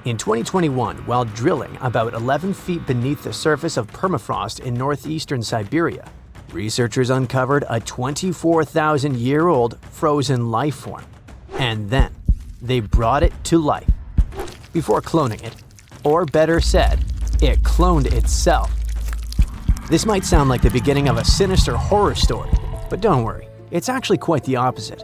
In 2021, while drilling about 11 feet beneath the surface of permafrost in northeastern Siberia, researchers uncovered a 24,000-year-old frozen life form. And then, they brought it to life. Before cloning it, or better said, it cloned itself. This might sound like the beginning of a sinister horror story, but don't worry, it's actually quite the opposite.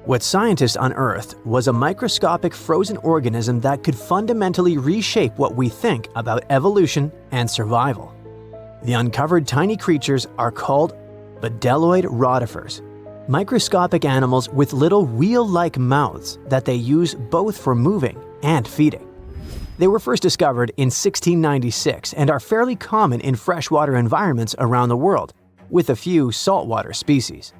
What scientists unearthed was a microscopic frozen organism that could fundamentally reshape what we think about evolution and survival. The uncovered tiny creatures are called bdelloid rotifers, microscopic animals with little wheel-like mouths that they use both for moving and feeding. They were first discovered in 1696 and are fairly common in freshwater environments around the world, with a few saltwater species.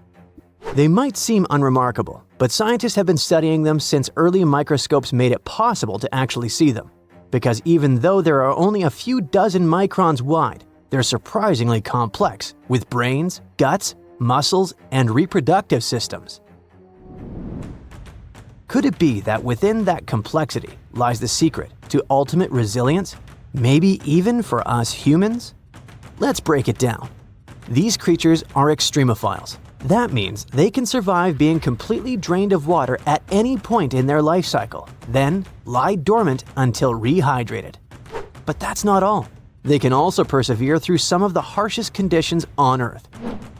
They might seem unremarkable, but scientists have been studying them since early microscopes made it possible to actually see them. Because even though there are only a few dozen microns wide, they're surprisingly complex, with brains, guts, muscles, and reproductive systems. Could it be that within that complexity lies the secret to ultimate resilience, maybe even for us humans? Let's break it down. These creatures are extremophiles. That means they can survive being completely drained of water at any point in their life cycle, then lie dormant until rehydrated. But that's not all. They can also persevere through some of the harshest conditions on Earth,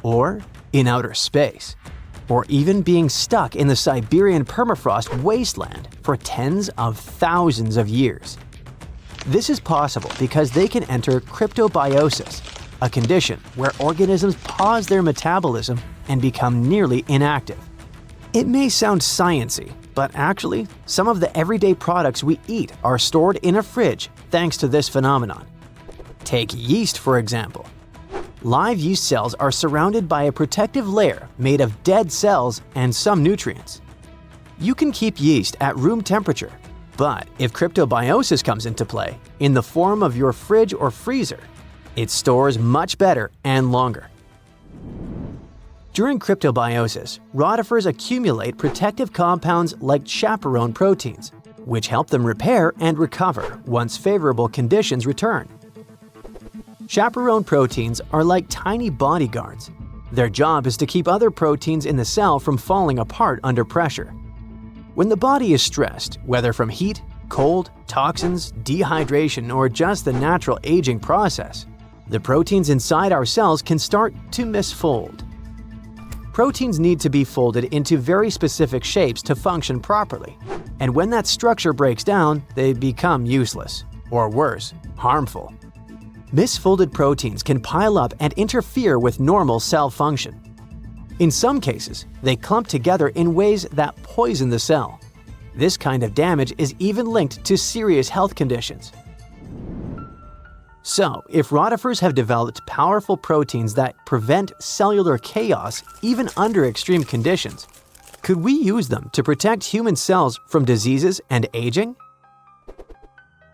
or in outer space, or even being stuck in the Siberian permafrost wasteland for tens of thousands of years. This is possible because they can enter cryptobiosis, a condition where organisms pause their metabolism and become nearly inactive. It may sound sciencey, but actually, some of the everyday products we eat are stored in a fridge thanks to this phenomenon. Take yeast, for example. Live yeast cells are surrounded by a protective layer made of dead cells and some nutrients. You can keep yeast at room temperature, but if cryptobiosis comes into play, in the form of your fridge or freezer, it stores much better and longer. During cryptobiosis, rotifers accumulate protective compounds like chaperone proteins, which help them repair and recover once favorable conditions return. Chaperone proteins are like tiny bodyguards. Their job is to keep other proteins in the cell from falling apart under pressure. When the body is stressed, whether from heat, cold, toxins, dehydration, or just the natural aging process, the proteins inside our cells can start to misfold. Proteins need to be folded into very specific shapes to function properly, and when that structure breaks down, they become useless, or worse, harmful. Misfolded proteins can pile up and interfere with normal cell function. In some cases, they clump together in ways that poison the cell. This kind of damage is even linked to serious health conditions. So, if rotifers have developed powerful proteins that prevent cellular chaos even under extreme conditions, could we use them to protect human cells from diseases and aging?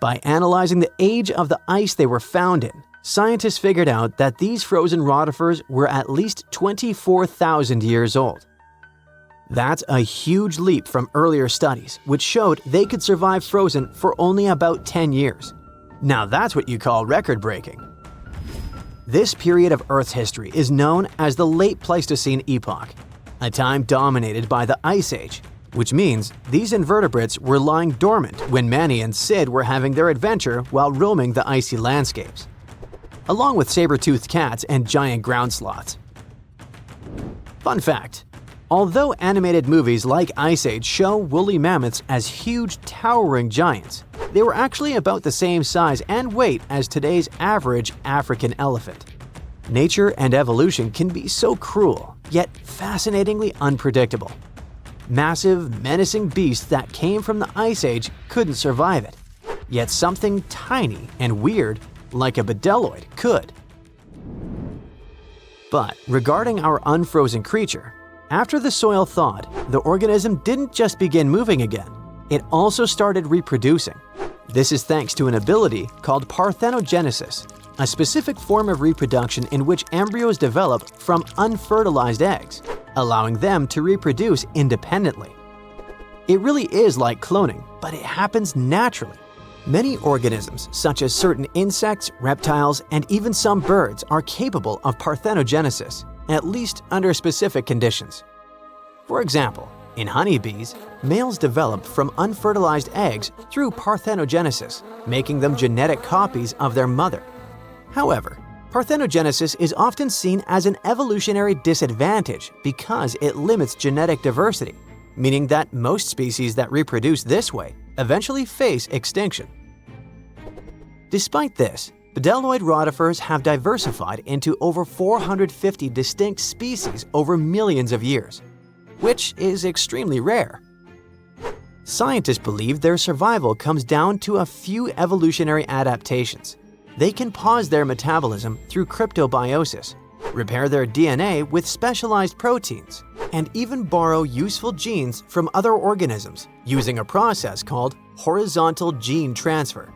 By analyzing the age of the ice they were found in, scientists figured out that these frozen rotifers were at least 24,000 years old. That's a huge leap from earlier studies, which showed they could survive frozen for only about 10 years. Now that's what you call record-breaking. This period of Earth's history is known as the Late Pleistocene Epoch, a time dominated by the Ice Age, which means these invertebrates were lying dormant when Manny and Sid were having their adventure while roaming the icy landscapes, along with saber-toothed cats and giant ground sloths. Fun fact: although animated movies like Ice Age show woolly mammoths as huge, towering giants, they were actually about the same size and weight as today's average African elephant. Nature and evolution can be so cruel, yet fascinatingly unpredictable. Massive, menacing beasts that came from the Ice Age couldn't survive it, yet something tiny and weird, like a bdelloid, could. But regarding our unfrozen creature, after the soil thawed, the organism didn't just begin moving again, it also started reproducing. This is thanks to an ability called parthenogenesis, a specific form of reproduction in which embryos develop from unfertilized eggs, allowing them to reproduce independently. It really is like cloning, but it happens naturally. Many organisms, such as certain insects, reptiles, and even some birds, are capable of parthenogenesis, at least under specific conditions. For example, in honeybees, males develop from unfertilized eggs through parthenogenesis, making them genetic copies of their mother. However, parthenogenesis is often seen as an evolutionary disadvantage because it limits genetic diversity, meaning that most species that reproduce this way eventually face extinction. Despite this, bdelloid rotifers have diversified into over 450 distinct species over millions of years, which is extremely rare. Scientists believe their survival comes down to a few evolutionary adaptations. They can pause their metabolism through cryptobiosis, repair their DNA with specialized proteins, and even borrow useful genes from other organisms using a process called horizontal gene transfer.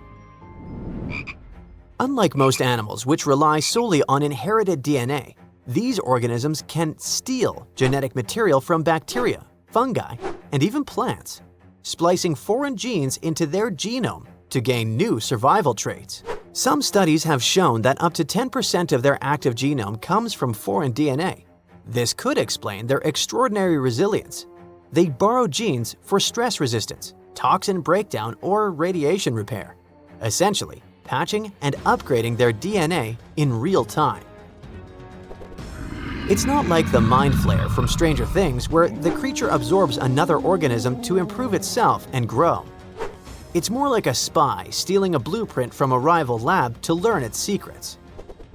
Unlike most animals, which rely solely on inherited DNA, these organisms can steal genetic material from bacteria, fungi, and even plants, splicing foreign genes into their genome to gain new survival traits. Some studies have shown that up to 10% of their active genome comes from foreign DNA. This could explain their extraordinary resilience. They borrow genes for stress resistance, toxin breakdown, or radiation repair, essentially patching and upgrading their DNA in real time. It's not like the Mind Flayer from Stranger Things, where the creature absorbs another organism to improve itself and grow. It's more like a spy stealing a blueprint from a rival lab to learn its secrets.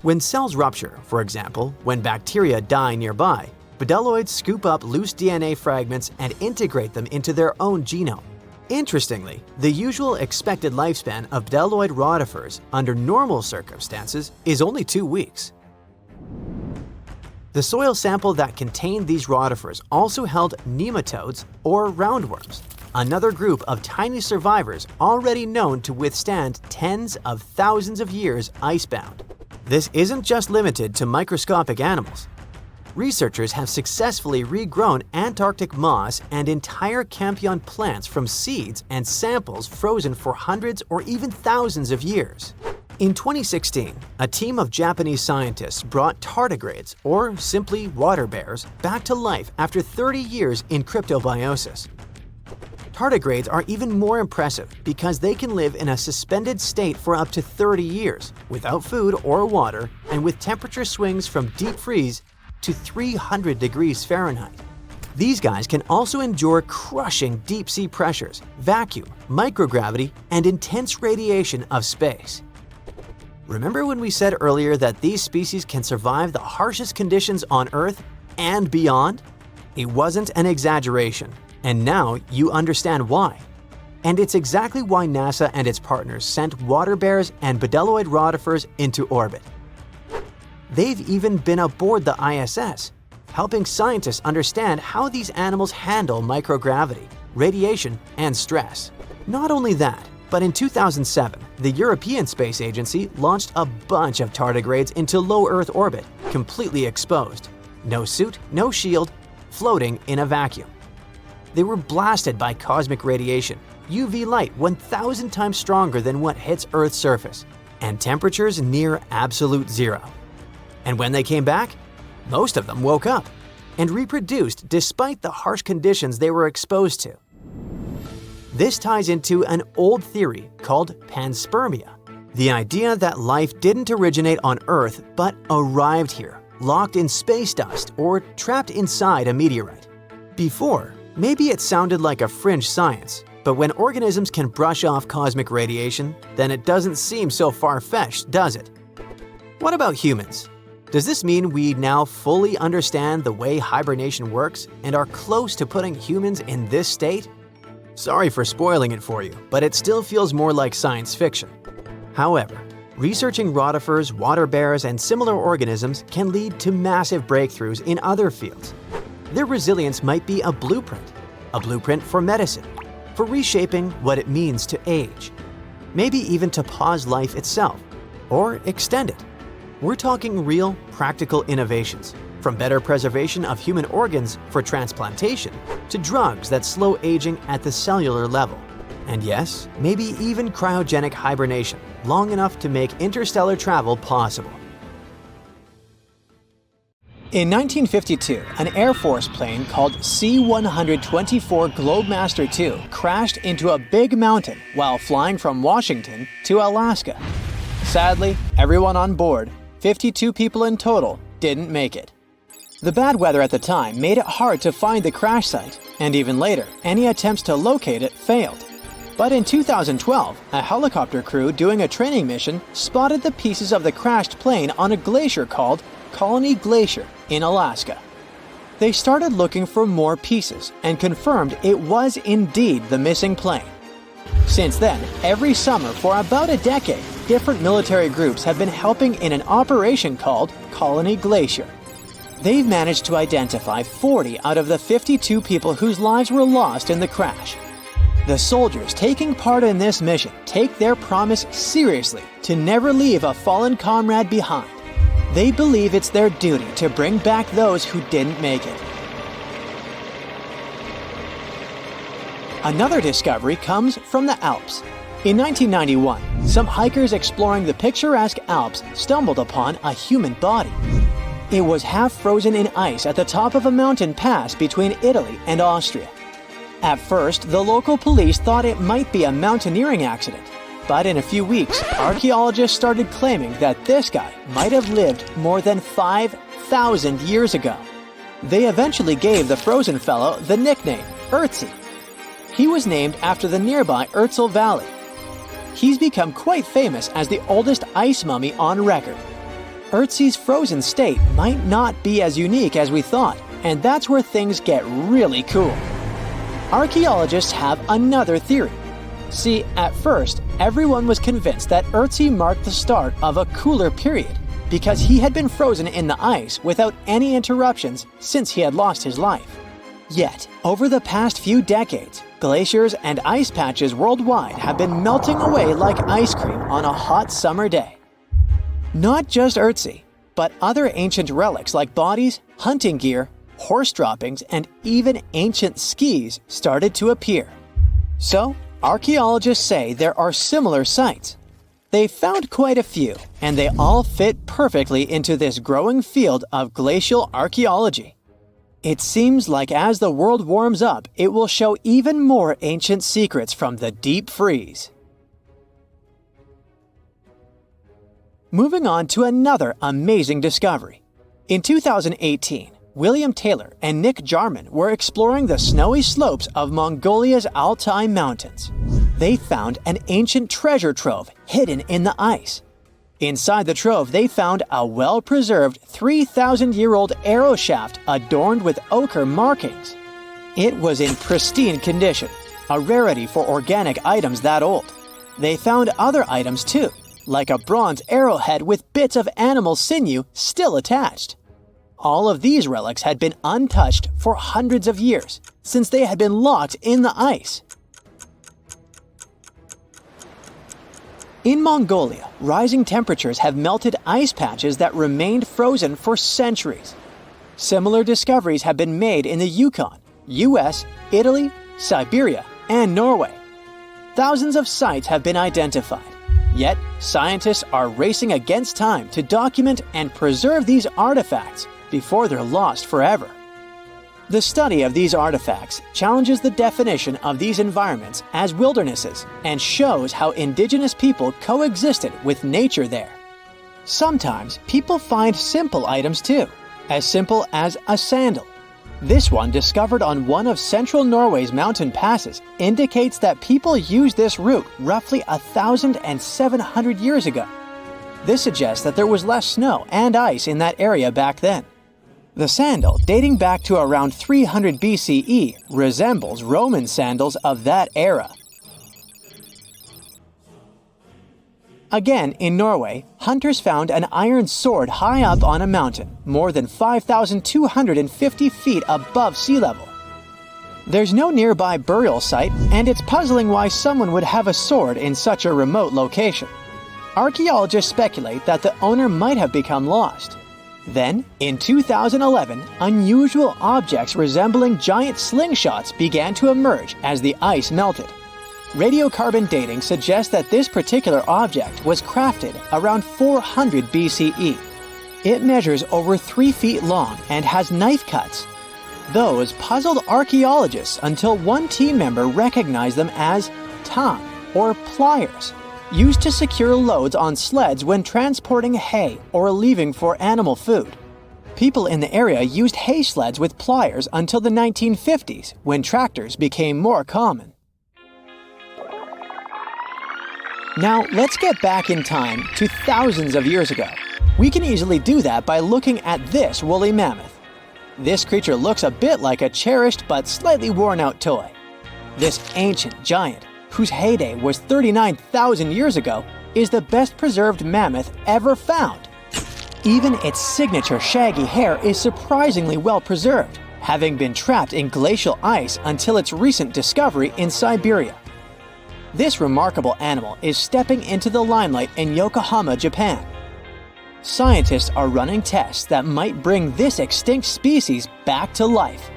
When cells rupture, for example, when bacteria die nearby, bdelloids scoop up loose DNA fragments and integrate them into their own genome. Interestingly, the usual expected lifespan of bdelloid rotifers under normal circumstances is only 2 weeks. The soil sample that contained these rotifers also held nematodes or roundworms, another group of tiny survivors already known to withstand tens of thousands of years icebound. This isn't just limited to microscopic animals. Researchers have successfully regrown Antarctic moss and entire campion plants from seeds and samples frozen for hundreds or even thousands of years. In 2016, a team of Japanese scientists brought tardigrades, or simply water bears, back to life after 30 years in cryptobiosis. Tardigrades are even more impressive because they can live in a suspended state for up to 30 years, without food or water, and with temperature swings from deep freeze to 300 degrees Fahrenheit. These guys can also endure crushing deep-sea pressures, vacuum, microgravity, and intense radiation of space. Remember when we said earlier that these species can survive the harshest conditions on Earth and beyond? It wasn't an exaggeration, and now you understand why. And it's exactly why NASA and its partners sent water bears and bdelloid rotifers into orbit. They've even been aboard the ISS, helping scientists understand how these animals handle microgravity, radiation, and stress. Not only that, but in 2007, the European Space Agency launched a bunch of tardigrades into low Earth orbit, completely exposed. No suit, no shield, floating in a vacuum. They were blasted by cosmic radiation, UV light 1,000 times stronger than what hits Earth's surface, and temperatures near absolute zero. And when they came back, most of them woke up and reproduced despite the harsh conditions they were exposed to. This ties into an old theory called panspermia, the idea that life didn't originate on Earth but arrived here, locked in space dust or trapped inside a meteorite. Before, maybe it sounded like a fringe science, but when organisms can brush off cosmic radiation, then it doesn't seem so far-fetched, does it? What about humans? Does this mean we now fully understand the way hibernation works and are close to putting humans in this state? Sorry for spoiling it for you, but it still feels more like science fiction. However, researching rotifers, water bears, and similar organisms can lead to massive breakthroughs in other fields. Their resilience might be a blueprint for medicine, for reshaping what it means to age, maybe even to pause life itself, or extend it. We're talking real, practical innovations, from better preservation of human organs for transplantation to drugs that slow aging at the cellular level. And yes, maybe even cryogenic hibernation, long enough to make interstellar travel possible. In 1952, an Air Force plane called C-124 Globemaster II crashed into a big mountain while flying from Washington to Alaska. Sadly, everyone on board, 52 people in total, didn't make it. The bad weather at the time made it hard to find the crash site, and even later, any attempts to locate it failed. But in 2012, a helicopter crew doing a training mission spotted the pieces of the crashed plane on a glacier called Colony Glacier in Alaska. They started looking for more pieces and confirmed it was indeed the missing plane. Since then, every summer for about a decade, different military groups have been helping in an operation called Colony Glacier. They've managed to identify 40 out of the 52 people whose lives were lost in the crash. The soldiers taking part in this mission take their promise seriously to never leave a fallen comrade behind. They believe it's their duty to bring back those who didn't make it. Another discovery comes from the Alps. In 1991, some hikers exploring the picturesque Alps stumbled upon a human body. It was half frozen in ice at the top of a mountain pass between Italy and Austria. At first, the local police thought it might be a mountaineering accident, but in a few weeks, archaeologists started claiming that this guy might have lived more than 5,000 years ago. They eventually gave the frozen fellow the nickname Ötzi. He was named after the nearby Ötztal Valley. He's become quite famous as the oldest ice mummy on record. Ötzi's frozen state might not be as unique as we thought, and that's where things get really cool. Archaeologists have another theory. See, at first, everyone was convinced that Ötzi marked the start of a cooler period because he had been frozen in the ice without any interruptions since he had lost his life. Yet, over the past few decades, glaciers and ice patches worldwide have been melting away like ice cream on a hot summer day. Not just Ötzi, but other ancient relics like bodies, hunting gear, horse droppings, and even ancient skis started to appear. So, archaeologists say there are similar sites. They've found quite a few, and they all fit perfectly into this growing field of glacial archaeology. It seems like as the world warms up, it will show even more ancient secrets from the deep freeze. Moving on to another amazing discovery. In 2018, William Taylor and Nick Jarman were exploring the snowy slopes of Mongolia's Altai Mountains. They found an ancient treasure trove hidden in the ice. Inside the trove, they found a well-preserved 3,000-year-old arrow shaft adorned with ochre markings. It was in pristine condition, a rarity for organic items that old. They found other items too, like a bronze arrowhead with bits of animal sinew still attached. All of these relics had been untouched for hundreds of years, since they had been locked in the ice. In Mongolia, rising temperatures have melted ice patches that remained frozen for centuries. Similar discoveries have been made in the Yukon, US, Italy, Siberia, and Norway. Thousands of sites have been identified. Yet, scientists are racing against time to document and preserve these artifacts before they're lost forever. The study of these artifacts challenges the definition of these environments as wildernesses and shows how indigenous people coexisted with nature there. Sometimes people find simple items too, as simple as a sandal. This one, discovered on one of central Norway's mountain passes, indicates that people used this route roughly 1,700 years ago. This suggests that there was less snow and ice in that area back then. The sandal, dating back to around 300 BCE, resembles Roman sandals of that era. Again, in Norway, hunters found an iron sword high up on a mountain, more than 5,250 feet above sea level. There's no nearby burial site, and it's puzzling why someone would have a sword in such a remote location. Archaeologists speculate that the owner might have become lost. Then, in 2011, unusual objects resembling giant slingshots began to emerge as the ice melted. Radiocarbon dating suggests that this particular object was crafted around 400 BCE. It measures over 3 feet long and has knife cuts. Those puzzled archaeologists until one team member recognized them as tang, or pliers, used to secure loads on sleds when transporting hay or leaving for animal food. People in the area used hay sleds with pliers until the 1950s, when tractors became more common. Now, let's get back in time to thousands of years ago. We can easily do that by looking at this woolly mammoth. This creature looks a bit like a cherished but slightly worn-out toy. This ancient giant, whose heyday was 39,000 years ago, is the best-preserved mammoth ever found. Even its signature shaggy hair is surprisingly well-preserved, having been trapped in glacial ice until its recent discovery in Siberia. This remarkable animal is stepping into the limelight in Yokohama, Japan. Scientists are running tests that might bring this extinct species back to life.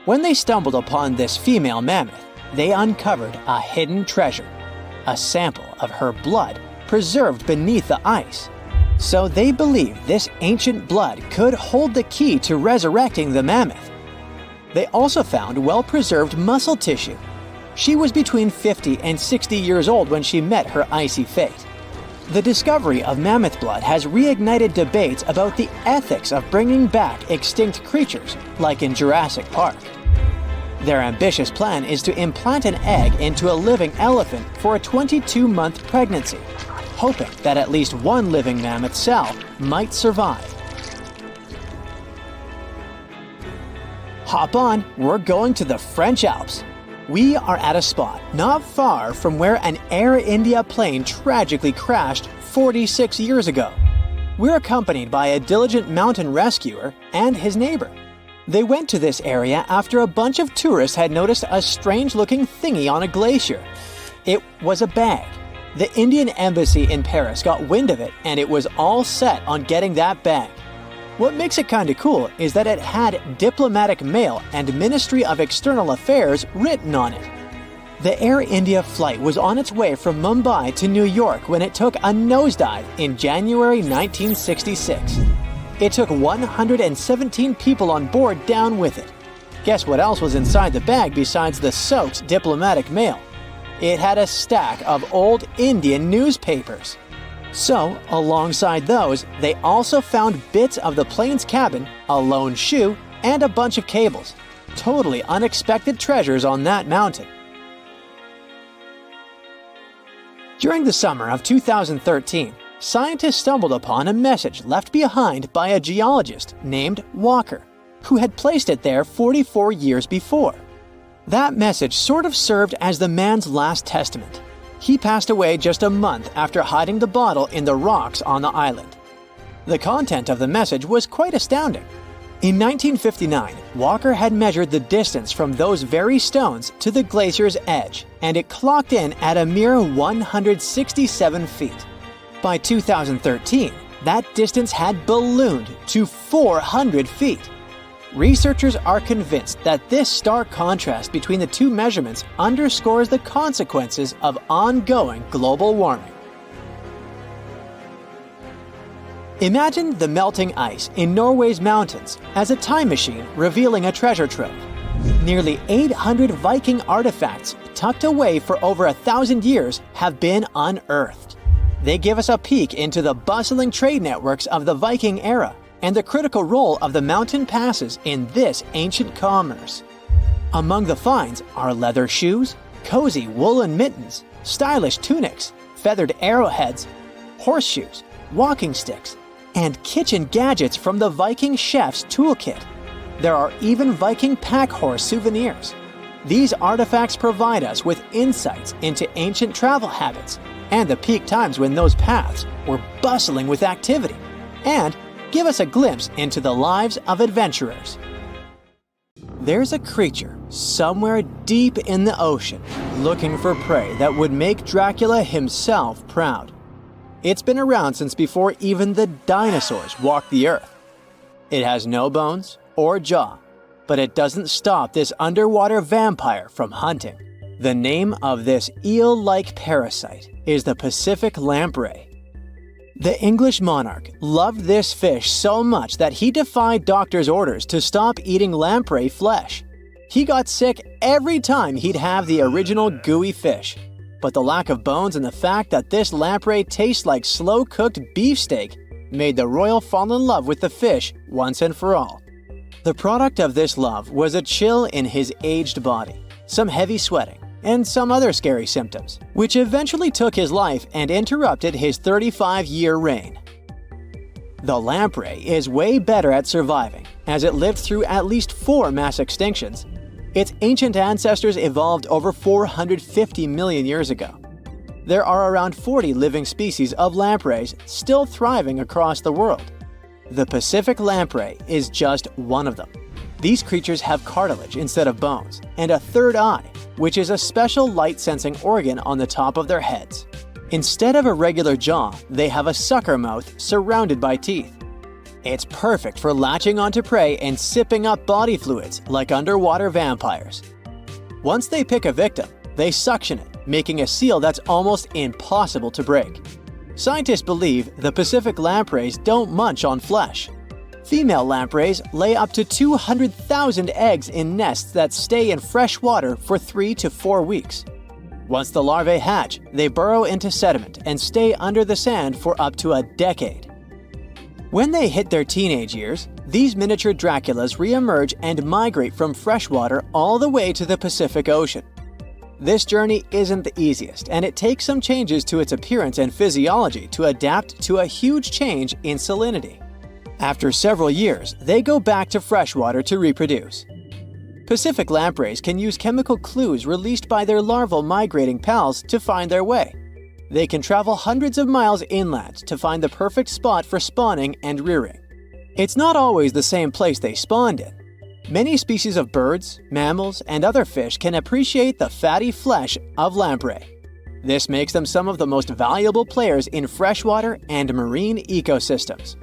When they stumbled upon this female mammoth, they uncovered a hidden treasure, a sample of her blood preserved beneath the ice. So they believe this ancient blood could hold the key to resurrecting the mammoth. They also found well-preserved muscle tissue. She was between 50 and 60 years old when she met her icy fate. The discovery of mammoth blood has reignited debates about the ethics of bringing back extinct creatures, like in Jurassic Park. Their ambitious plan is to implant an egg into a living elephant for a 22-month pregnancy, hoping that at least one living mammoth cell might survive. Hop on, we're going to the French Alps. We are at a spot not far from where an Air India plane tragically crashed 46 years ago. We're accompanied by a diligent mountain rescuer and his neighbor. They went to this area after a bunch of tourists had noticed a strange-looking thingy on a glacier. It was a bag. The Indian embassy in Paris got wind of it, and it was all set on getting that bag. What makes it kinda cool is that it had diplomatic mail and Ministry of External Affairs written on it. The Air India flight was on its way from Mumbai to New York when it took a nosedive in January 1966. It took 117 people on board down with it. Guess what else was inside the bag besides the soaked diplomatic mail? It had a stack of old Indian newspapers. So, alongside those, they also found bits of the plane's cabin, a lone shoe, and a bunch of cables. Totally unexpected treasures on that mountain. During the summer of 2013, scientists stumbled upon a message left behind by a geologist named Walker, who had placed it there 44 years before. That message sort of served as the man's last testament. He passed away just a month after hiding the bottle in the rocks on the island. The content of the message was quite astounding. In 1959, Walker had measured the distance from those very stones to the glacier's edge, and it clocked in at a mere 167 feet. By 2013, that distance had ballooned to 400 feet. Researchers are convinced that this stark contrast between the two measurements underscores the consequences of ongoing global warming. Imagine the melting ice in Norway's mountains as a time machine revealing a treasure trove. Nearly 800 Viking artifacts tucked away for over 1,000 years have been unearthed. They give us a peek into the bustling trade networks of the Viking era and the critical role of the mountain passes in this ancient commerce. Among the finds are leather shoes, cozy woolen mittens, stylish tunics, feathered arrowheads, horseshoes, walking sticks, and kitchen gadgets from the Viking chef's toolkit. There are even Viking pack horse souvenirs. These artifacts provide us with insights into ancient travel habits and the peak times when those paths were bustling with activity, and give us a glimpse into the lives of adventurers. There's a creature somewhere deep in the ocean looking for prey that would make Dracula himself proud. It's been around since before even the dinosaurs walked the earth. It has no bones or jaw, but it doesn't stop this underwater vampire from hunting. The name of this eel-like parasite is the Pacific lamprey. The English monarch loved this fish so much that he defied doctors' orders to stop eating lamprey flesh. He got sick every time he'd have the original gooey fish. But the lack of bones and the fact that this lamprey tastes like slow-cooked beefsteak made the royal fall in love with the fish once and for all. The product of this love was a chill in his aged body, some heavy sweating, and some other scary symptoms, which eventually took his life and interrupted his 35-year reign. The lamprey is way better at surviving, as it lived through at least 4 mass extinctions. Its ancient ancestors evolved over 450 million years ago. There are around 40 living species of lampreys still thriving across the world. The Pacific lamprey is just one of them. These creatures have cartilage instead of bones, and a third eye, which is a special light-sensing organ on the top of their heads. Instead of a regular jaw, they have a sucker mouth surrounded by teeth. It's perfect for latching onto prey and sipping up body fluids like underwater vampires. Once they pick a victim, they suction it, making a seal that's almost impossible to break. Scientists believe the Pacific lampreys don't munch on flesh. Female lampreys lay up to 200,000 eggs in nests that stay in fresh water for 3 to 4 weeks. Once the larvae hatch, they burrow into sediment and stay under the sand for up to a decade. When they hit their teenage years, these miniature Draculas reemerge and migrate from freshwater all the way to the Pacific Ocean. This journey isn't the easiest, and it takes some changes to its appearance and physiology to adapt to a huge change in salinity. After several years, they go back to freshwater to reproduce. Pacific lampreys can use chemical clues released by their larval migrating pals to find their way. They can travel hundreds of miles inland to find the perfect spot for spawning and rearing. It's not always the same place they spawned in. Many species of birds, mammals, and other fish can appreciate the fatty flesh of lamprey. This makes them some of the most valuable players in freshwater and marine ecosystems.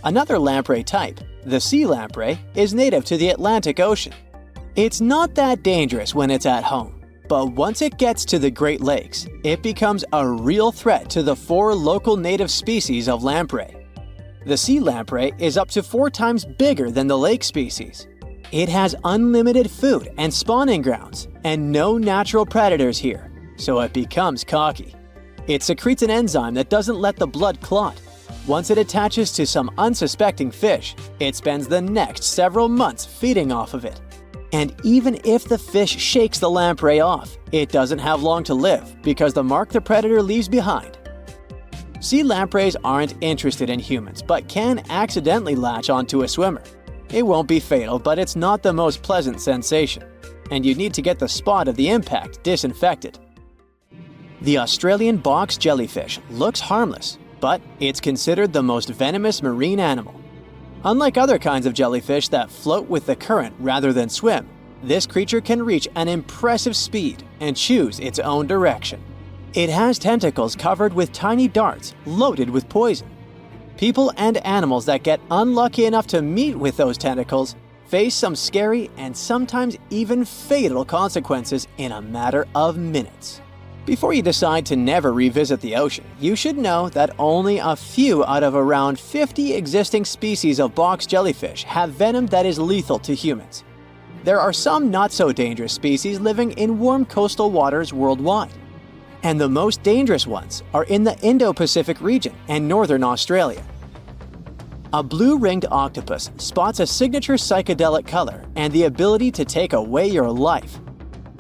Another lamprey type, the sea lamprey, is native to the Atlantic Ocean. It's not that dangerous when it's at home, but once it gets to the Great Lakes, it becomes a real threat to the 4 local native species of lamprey. The sea lamprey is up to 4 times bigger than the lake species. It has unlimited food and spawning grounds, and no natural predators here, so it becomes cocky. It secretes an enzyme that doesn't let the blood clot. Once it attaches to some unsuspecting fish, it spends the next several months feeding off of it. And even if the fish shakes the lamprey off, it doesn't have long to live because the mark the predator leaves behind. Sea lampreys aren't interested in humans, but can accidentally latch onto a swimmer. It won't be fatal, but it's not the most pleasant sensation, and you need to get the spot of the impact disinfected. The Australian box jellyfish looks harmless, but it's considered the most venomous marine animal. Unlike other kinds of jellyfish that float with the current rather than swim, this creature can reach an impressive speed and choose its own direction. It has tentacles covered with tiny darts loaded with poison. People and animals that get unlucky enough to meet with those tentacles face some scary and sometimes even fatal consequences in a matter of minutes. Before you decide to never revisit the ocean, you should know that only a few out of around 50 existing species of box jellyfish have venom that is lethal to humans. There are some not-so-dangerous species living in warm coastal waters worldwide. And the most dangerous ones are in the Indo-Pacific region and northern Australia. A blue-ringed octopus spots a signature psychedelic color and the ability to take away your life.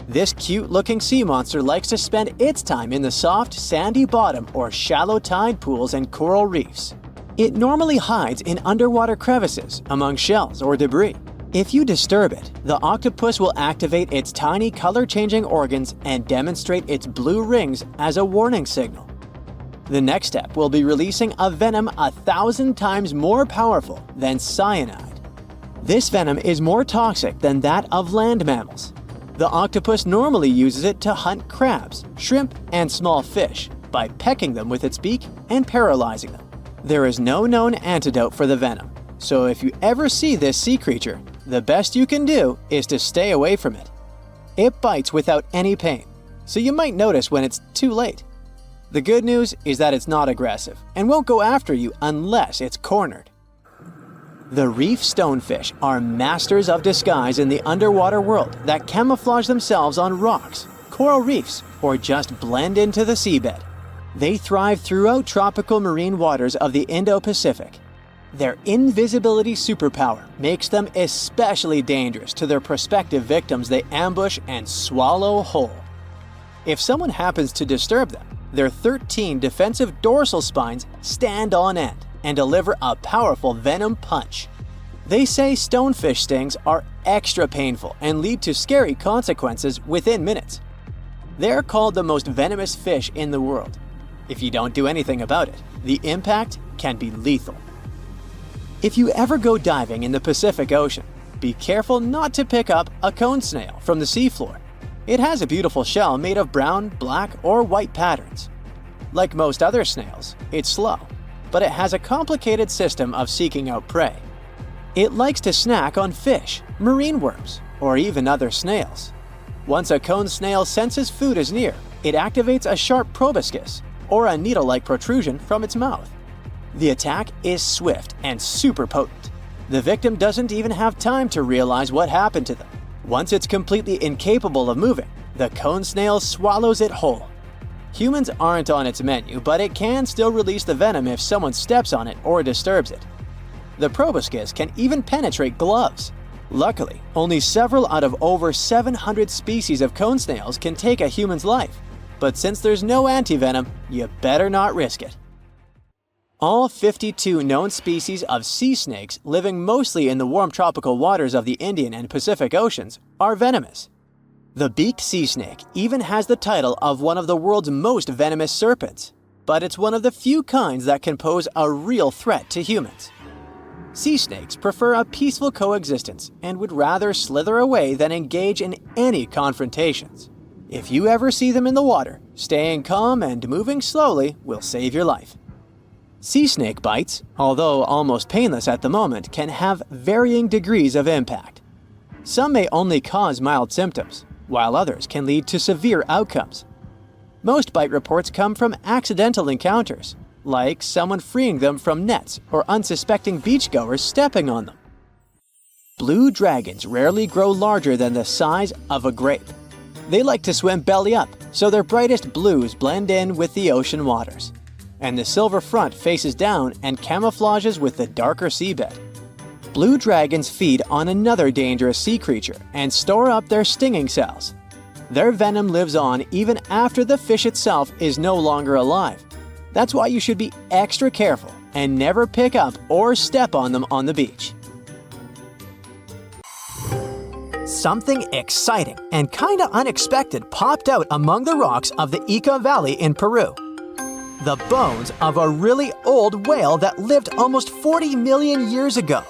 This cute-looking sea monster likes to spend its time in the soft, sandy bottom or shallow tide pools and coral reefs. It normally hides in underwater crevices, among shells or debris. If you disturb it, the octopus will activate its tiny color-changing organs and demonstrate its blue rings as a warning signal. The next step will be releasing a venom 1,000 times more powerful than cyanide. This venom is more toxic than that of land mammals. The octopus normally uses it to hunt crabs, shrimp, and small fish by pecking them with its beak and paralyzing them. There is no known antidote for the venom, so if you ever see this sea creature, the best you can do is to stay away from it. It bites without any pain, so you might notice when it's too late. The good news is that it's not aggressive and won't go after you unless it's cornered. The reef stonefish are masters of disguise in the underwater world that camouflage themselves on rocks, coral reefs, or just blend into the seabed. They thrive throughout tropical marine waters of the Indo-Pacific. Their invisibility superpower makes them especially dangerous to their prospective victims they ambush and swallow whole. If someone happens to disturb them, their 13 defensive dorsal spines stand on end and deliver a powerful venom punch. They say stonefish stings are extra painful and lead to scary consequences within minutes. They're called the most venomous fish in the world. If you don't do anything about it, the impact can be lethal. If you ever go diving in the Pacific Ocean, be careful not to pick up a cone snail from the seafloor. It has a beautiful shell made of brown, black, or white patterns. Like most other snails, it's slow, but it has a complicated system of seeking out prey. It likes to snack on fish, marine worms, or even other snails. Once a cone snail senses food is near, it activates a sharp proboscis, or a needle-like protrusion from its mouth. The attack is swift and super potent. The victim doesn't even have time to realize what happened to them. Once it's completely incapable of moving, the cone snail swallows it whole. Humans aren't on its menu, but it can still release the venom if someone steps on it or disturbs it. The proboscis can even penetrate gloves. Luckily, only several out of over 700 species of cone snails can take a human's life. But since there's no antivenom, you better not risk it. All 52 known species of sea snakes living mostly in the warm tropical waters of the Indian and Pacific Oceans are venomous. The beaked sea snake even has the title of one of the world's most venomous serpents, but it's one of the few kinds that can pose a real threat to humans. Sea snakes prefer a peaceful coexistence and would rather slither away than engage in any confrontations. If you ever see them in the water, staying calm and moving slowly will save your life. Sea snake bites, although almost painless at the moment, can have varying degrees of impact. Some may only cause mild symptoms, while others can lead to severe outcomes. Most bite reports come from accidental encounters, like someone freeing them from nets or unsuspecting beachgoers stepping on them. Blue dragons rarely grow larger than the size of a grape. They like to swim belly up, so their brightest blues blend in with the ocean waters. And the silver front faces down and camouflages with the darker seabed. Blue dragons feed on another dangerous sea creature and store up their stinging cells. Their venom lives on even after the fish itself is no longer alive. That's why you should be extra careful and never pick up or step on them on the beach. Something exciting and kinda unexpected popped out among the rocks of the Ica Valley in Peru. The bones of a really old whale that lived almost 40 million years ago.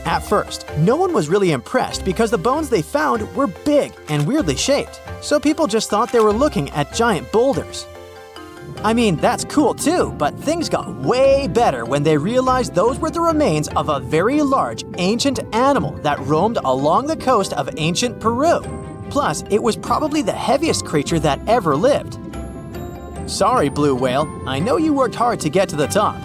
At first, no one was really impressed because the bones they found were big and weirdly shaped, so people just thought they were looking at giant boulders. I mean, that's cool too, but things got way better when they realized those were the remains of a very large, ancient animal that roamed along the coast of ancient Peru. Plus, it was probably the heaviest creature that ever lived. Sorry, blue whale, I know you worked hard to get to the top.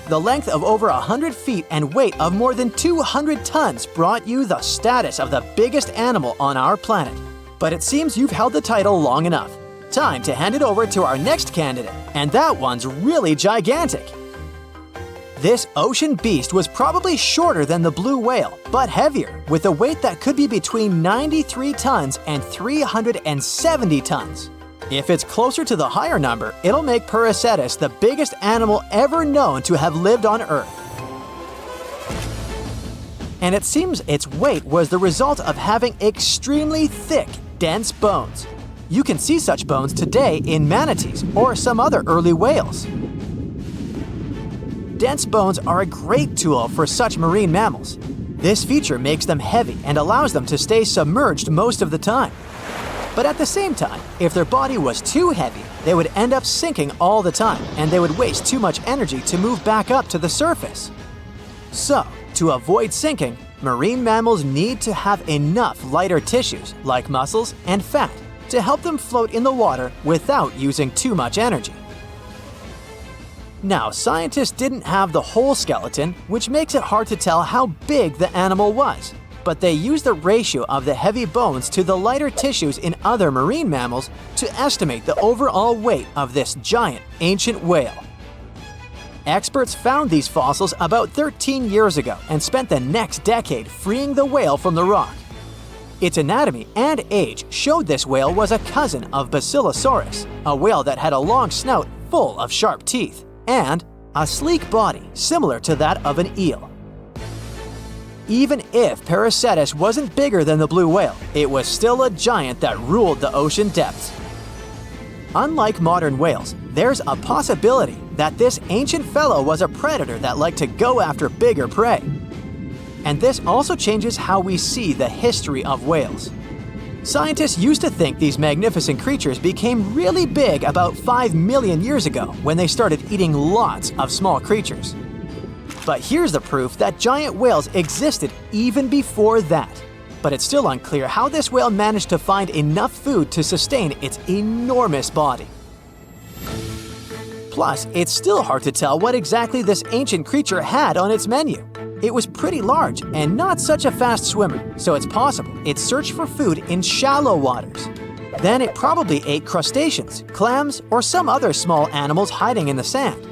The length of over 100 feet and weight of more than 200 tons brought you the status of the biggest animal on our planet. But it seems you've held the title long enough. Time to hand it over to our next candidate, and that one's really gigantic. This ocean beast was probably shorter than the blue whale, but heavier, with a weight that could be between 93 tons and 370 tons. If it's closer to the higher number, it'll make Prehistoric the biggest animal ever known to have lived on Earth. And it seems its weight was the result of having extremely thick, dense bones. You can see such bones today in manatees or some other early whales. Dense bones are a great tool for such marine mammals. This feature makes them heavy and allows them to stay submerged most of the time. But at the same time, if their body was too heavy, they would end up sinking all the time, and they would waste too much energy to move back up to the surface. So, to avoid sinking, Marine mammals need to have enough lighter tissues, like muscles and fat, to help them float in the water without using too much energy. Now, scientists didn't have the whole skeleton, which makes it hard to tell how big the animal was, but they used the ratio of the heavy bones to the lighter tissues in other marine mammals to estimate the overall weight of this giant ancient whale. Experts found these fossils about 13 years ago and spent the next decade freeing the whale from the rock. Its anatomy and age showed this whale was a cousin of Basilosaurus, a whale that had a long snout full of sharp teeth, and a sleek body similar to that of an eel. Even if Paracetus wasn't bigger than the blue whale, it was still a giant that ruled the ocean depths. Unlike modern whales, there's a possibility that this ancient fellow was a predator that liked to go after bigger prey. And this also changes how we see the history of whales. Scientists used to think these magnificent creatures became really big about 5 million years ago when they started eating lots of small creatures. But here's the proof that giant whales existed even before that. But it's still unclear how this whale managed to find enough food to sustain its enormous body. Plus, it's still hard to tell what exactly this ancient creature had on its menu. It was pretty large and not such a fast swimmer, so it's possible it searched for food in shallow waters. Then it probably ate crustaceans, clams, or some other small animals hiding in the sand.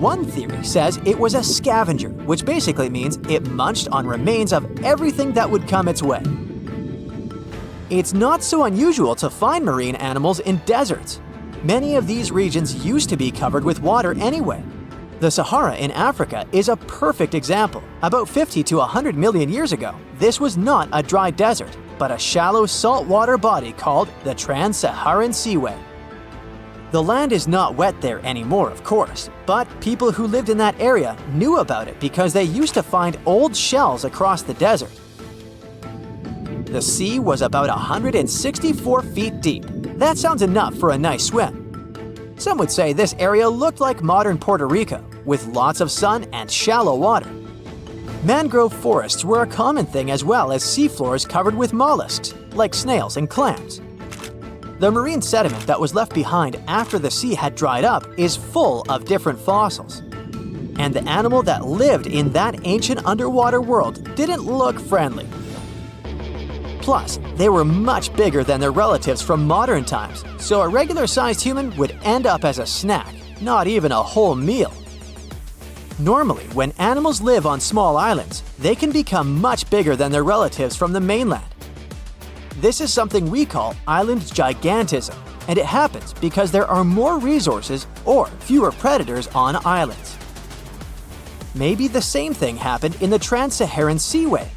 One theory says it was a scavenger, which basically means it munched on remains of everything that would come its way. It's not so unusual to find marine animals in deserts. Many of these regions used to be covered with water anyway. The Sahara in Africa is a perfect example. About 50 to 100 million years ago, this was not a dry desert, but a shallow saltwater body called the Trans-Saharan Seaway. The land is not wet there anymore, of course, but people who lived in that area knew about it because they used to find old shells across the desert. The sea was about 164 feet deep. That sounds enough for a nice swim. Some would say this area looked like modern Puerto Rico, with lots of sun and shallow water. Mangrove forests were a common thing as well as seafloors covered with mollusks, like snails and clams. The marine sediment that was left behind after the sea had dried up is full of different fossils. And the animal that lived in that ancient underwater world didn't look friendly. Plus, they were much bigger than their relatives from modern times, so a regular-sized human would end up as a snack, not even a whole meal. Normally, when animals live on small islands, they can become much bigger than their relatives from the mainland. This is something we call island gigantism, and it happens because there are more resources or fewer predators on islands. Maybe the same thing happened in the Trans-Saharan Seaway.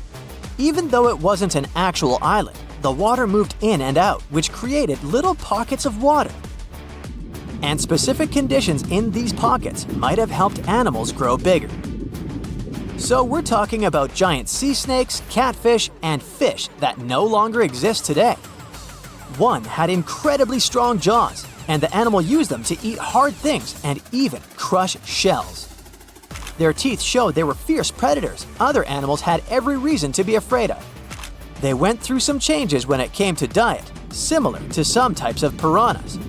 Even though it wasn't an actual island, the water moved in and out, which created little pockets of water. And specific conditions in these pockets might have helped animals grow bigger. So we're talking about giant sea snakes, catfish, and fish that no longer exist today. One had incredibly strong jaws, and the animal used them to eat hard things and even crush shells. Their teeth showed they were fierce predators other animals had every reason to be afraid of. They went through some changes when it came to diet, similar to some types of piranhas.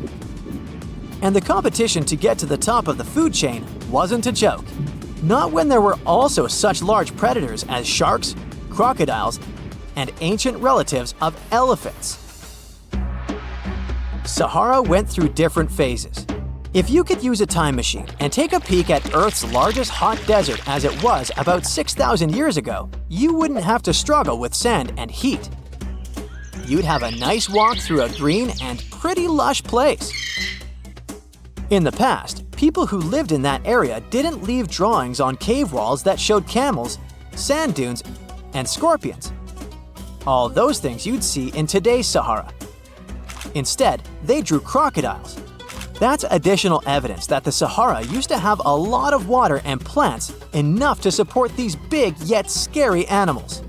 And the competition to get to the top of the food chain wasn't a joke. Not when there were also such large predators as sharks, crocodiles, and ancient relatives of elephants. Sahara went through different phases. If you could use a time machine and take a peek at Earth's largest hot desert as it was about 6,000 years ago, you wouldn't have to struggle with sand and heat. You'd have a nice walk through a green and pretty lush place. In the past, people who lived in that area didn't leave drawings on cave walls that showed camels, sand dunes, and scorpions. All those things you'd see in today's Sahara. Instead, they drew crocodiles. That's additional evidence that the Sahara used to have a lot of water and plants enough to support these big yet scary animals.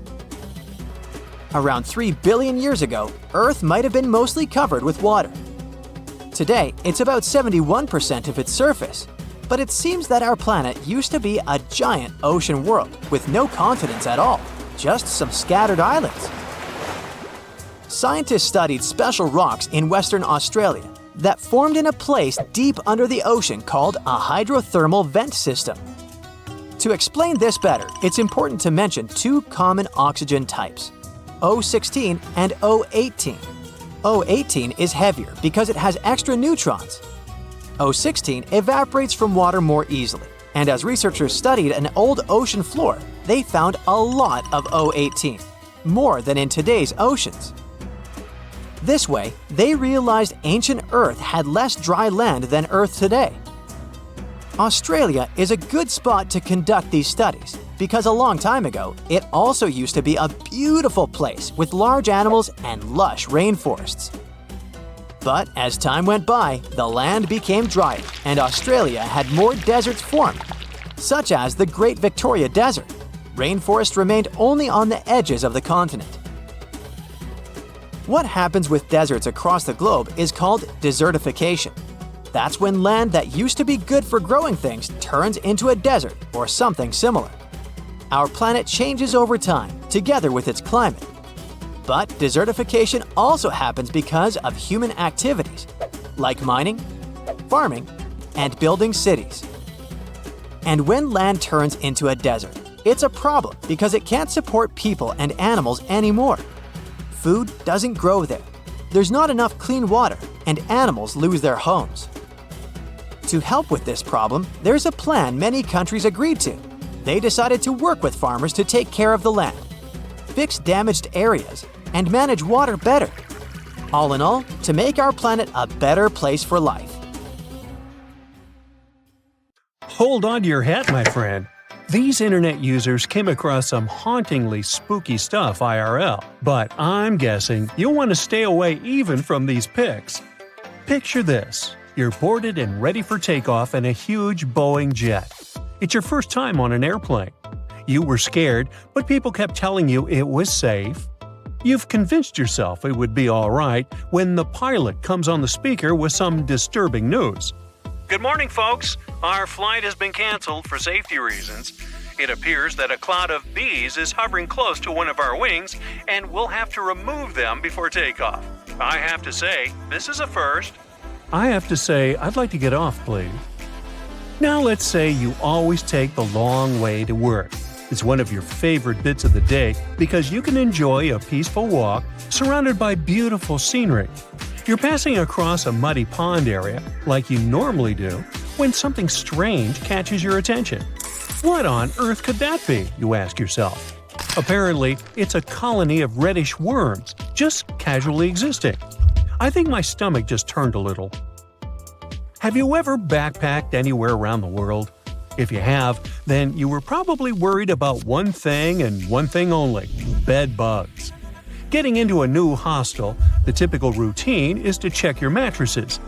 Around 3 billion years ago, Earth might have been mostly covered with water. Today, it's about 71% of its surface, But it seems that our planet used to be a giant ocean world with no continents at all, just some scattered islands. Scientists studied special rocks in Western Australia that formed in a place deep under the ocean called a hydrothermal vent system. To explain this better, it's important to mention two common oxygen types, O16 and O18. O18 is heavier because it has extra neutrons. O16 evaporates from water more easily, and as researchers studied an old ocean floor, they found a lot of O18, more than in today's oceans. This way, they realized ancient Earth had less dry land than Earth today. Australia is a good spot to conduct these studies because a long time ago, it also used to be a beautiful place with large animals and lush rainforests. But as time went by, the land became drier and Australia had more deserts formed, such as the Great Victoria Desert. Rainforest remained only on the edges of the continent. What happens with deserts across the globe is called desertification. That's when land that used to be good for growing things turns into a desert or something similar. Our planet changes over time, together with its climate. But desertification also happens because of human activities, like mining, farming, and building cities. And when land turns into a desert, it's a problem because it can't support people and animals anymore. Food doesn't grow there. There's not enough clean water, and animals lose their homes. To help with this problem, there's a plan many countries agreed to. They decided to work with farmers to take care of the land, fix damaged areas, and manage water better. All in all, to make our planet a better place for life. Hold on to your hat, my friend. These internet users came across some hauntingly spooky stuff IRL, but I'm guessing you'll want to stay away even from these pics. Picture this. You're boarded and ready for takeoff in a huge Boeing jet. It's your first time on an airplane. You were scared, but people kept telling you it was safe. You've convinced yourself it would be alright when the pilot comes on the speaker with some disturbing news. Good morning, folks. Our flight has been canceled for safety reasons. It appears that a cloud of bees is hovering close to one of our wings, and we'll have to remove them before takeoff. I have to say, this is a first. I have to say, I'd like to get off, please. Now let's say you always take the long way to work. It's one of your favorite bits of the day because you can enjoy a peaceful walk surrounded by beautiful scenery. You're passing across a muddy pond area, like you normally do, when something strange catches your attention. What on earth could that be, you ask yourself? Apparently, it's a colony of reddish worms, just casually existing. I think my stomach just turned a little. Have you ever backpacked anywhere around the world? If you have, then you were probably worried about one thing and one thing only – bed bugs. Getting into a new hostel, the typical routine is to check your mattresses.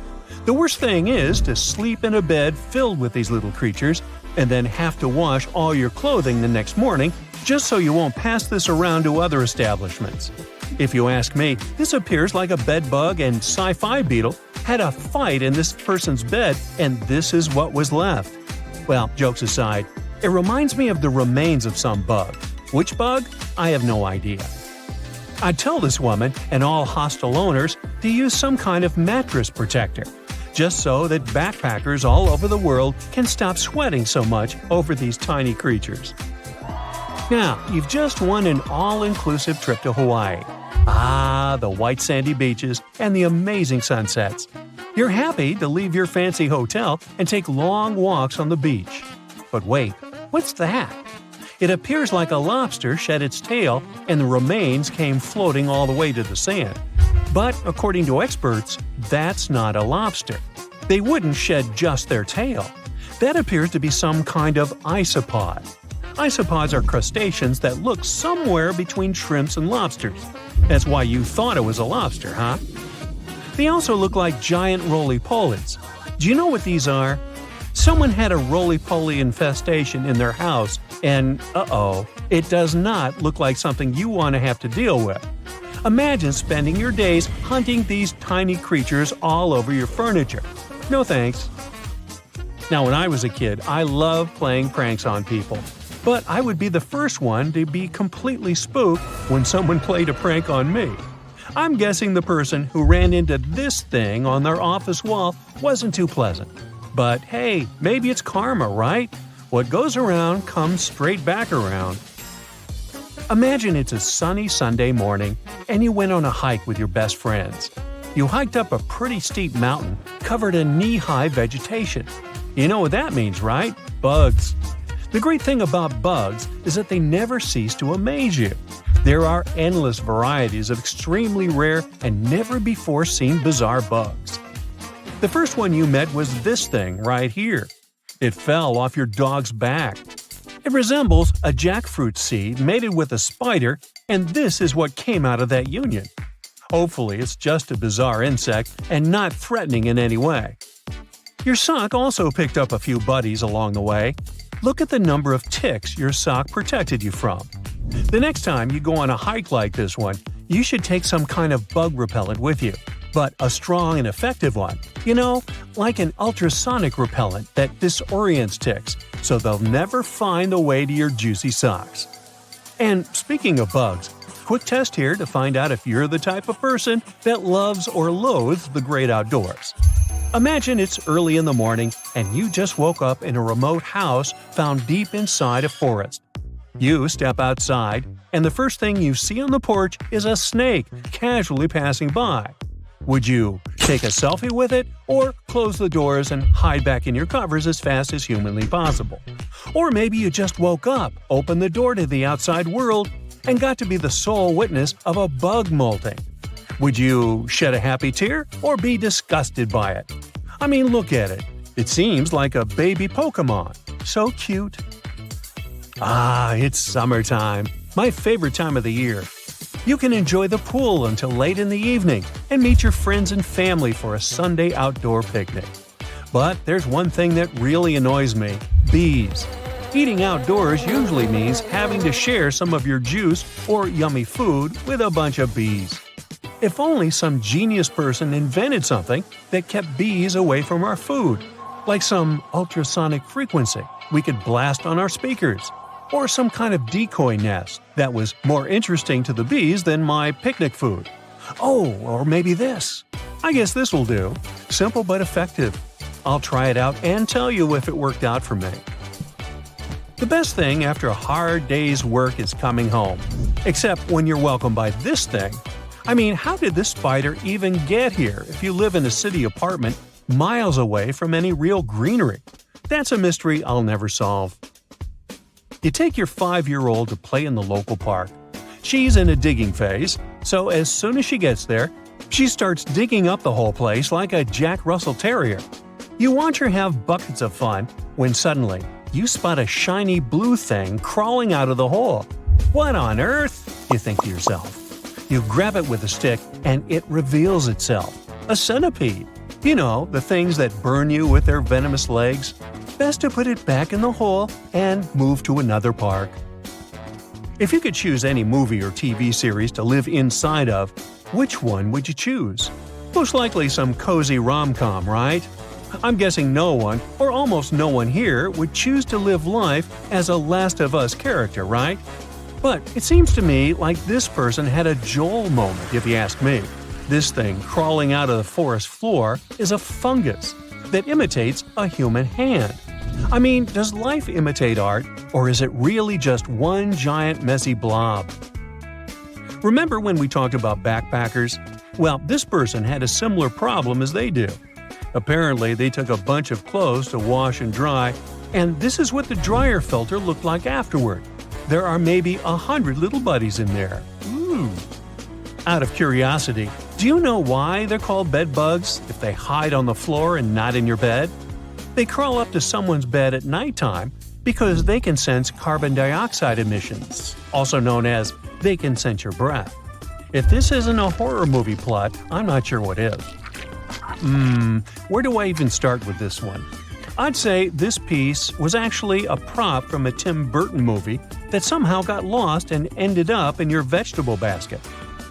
The worst thing is to sleep in a bed filled with these little creatures and then have to wash all your clothing the next morning just so you won't pass this around to other establishments. If you ask me, this appears like a bed bug and sci-fi beetle had a fight in this person's bed and this is what was left. Well, jokes aside, it reminds me of the remains of some bug. Which bug? I have no idea. I'd tell this woman and all hostel owners to use some kind of mattress protector, just so that backpackers all over the world can stop sweating so much over these tiny creatures. Now, you've just won an all-inclusive trip to Hawaii. Ah, the white sandy beaches and the amazing sunsets. You're happy to leave your fancy hotel and take long walks on the beach. But wait, what's that? It appears like a lobster shed its tail and the remains came floating all the way to the sand. But according to experts, that's not a lobster. They wouldn't shed just their tail. That appears to be some kind of isopod. Isopods are crustaceans that look somewhere between shrimps and lobsters. That's why you thought it was a lobster, huh? They also look like giant roly-polies. Do you know what these are? Someone had a roly-poly infestation in their house, and it does not look like something you want to have to deal with. Imagine spending your days hunting these tiny creatures all over your furniture. No thanks. Now, when I was a kid, I loved playing pranks on people. But I would be the first one to be completely spooked when someone played a prank on me. I'm guessing the person who ran into this thing on their office wall wasn't too pleasant. But hey, maybe it's karma, right? What goes around comes straight back around. Imagine it's a sunny Sunday morning and you went on a hike with your best friends. You hiked up a pretty steep mountain covered in knee-high vegetation. You know what that means, right? Bugs. The great thing about bugs is that they never cease to amaze you. There are endless varieties of extremely rare and never-before-seen bizarre bugs. The first one you met was this thing right here. It fell off your dog's back. It resembles a jackfruit seed mated with a spider, and this is what came out of that union. Hopefully, it's just a bizarre insect and not threatening in any way. Your sock also picked up a few buddies along the way. Look at the number of ticks your sock protected you from. The next time you go on a hike like this one, you should take some kind of bug repellent with you, but a strong and effective one. You know, like an ultrasonic repellent that disorients ticks, so they'll never find the way to your juicy socks. And speaking of bugs, quick test here to find out if you're the type of person that loves or loathes the great outdoors. Imagine it's early in the morning and you just woke up in a remote house found deep inside a forest. You step outside, and the first thing you see on the porch is a snake casually passing by. Would you take a selfie with it, or close the doors and hide back in your covers as fast as humanly possible? Or maybe you just woke up, opened the door to the outside world, and got to be the sole witness of a bug molting. Would you shed a happy tear or be disgusted by it? I mean, look at it. It seems like a baby Pokemon. So cute. Ah, it's summertime. My favorite time of the year. You can enjoy the pool until late in the evening and meet your friends and family for a Sunday outdoor picnic. But there's one thing that really annoys me: bees. Eating outdoors usually means having to share some of your juice or yummy food with a bunch of bees. If only some genius person invented something that kept bees away from our food, like some ultrasonic frequency we could blast on our speakers, or some kind of decoy nest that was more interesting to the bees than my picnic food. Oh, or maybe this. I guess this will do. Simple but effective. I'll try it out and tell you if it worked out for me. The best thing after a hard day's work is coming home. Except when you're welcomed by this thing. I mean, how did this spider even get here if you live in a city apartment miles away from any real greenery? That's a mystery I'll never solve. You take your 5-year-old to play in the local park. She's in a digging phase, so as soon as she gets there, she starts digging up the whole place like a Jack Russell Terrier. You watch her have buckets of fun when suddenly you spot a shiny blue thing crawling out of the hole. What on earth? You think to yourself. You grab it with a stick and it reveals itself. A centipede. You know, the things that burn you with their venomous legs. Best to put it back in the hole and move to another park. If you could choose any movie or TV series to live inside of, which one would you choose? Most likely some cozy rom-com, right? I'm guessing no one, or almost no one here, would choose to live life as a Last of Us character, right? But it seems to me like this person had a Joel moment, if you ask me. This thing crawling out of the forest floor is a fungus that imitates a human hand. I mean, does life imitate art, or is it really just one giant messy blob? Remember when we talked about backpackers? Well, this person had a similar problem as they do. Apparently, they took a bunch of clothes to wash and dry, and this is what the dryer filter looked like afterward. There are maybe 100 little buddies in there. Ooh. Out of curiosity, do you know why they're called bed bugs if they hide on the floor and not in your bed? They crawl up to someone's bed at nighttime because they can sense carbon dioxide emissions, also known as they can sense your breath. If this isn't a horror movie plot, I'm not sure what is. Where do I even start with this one? I'd say this piece was actually a prop from a Tim Burton movie that somehow got lost and ended up in your vegetable basket.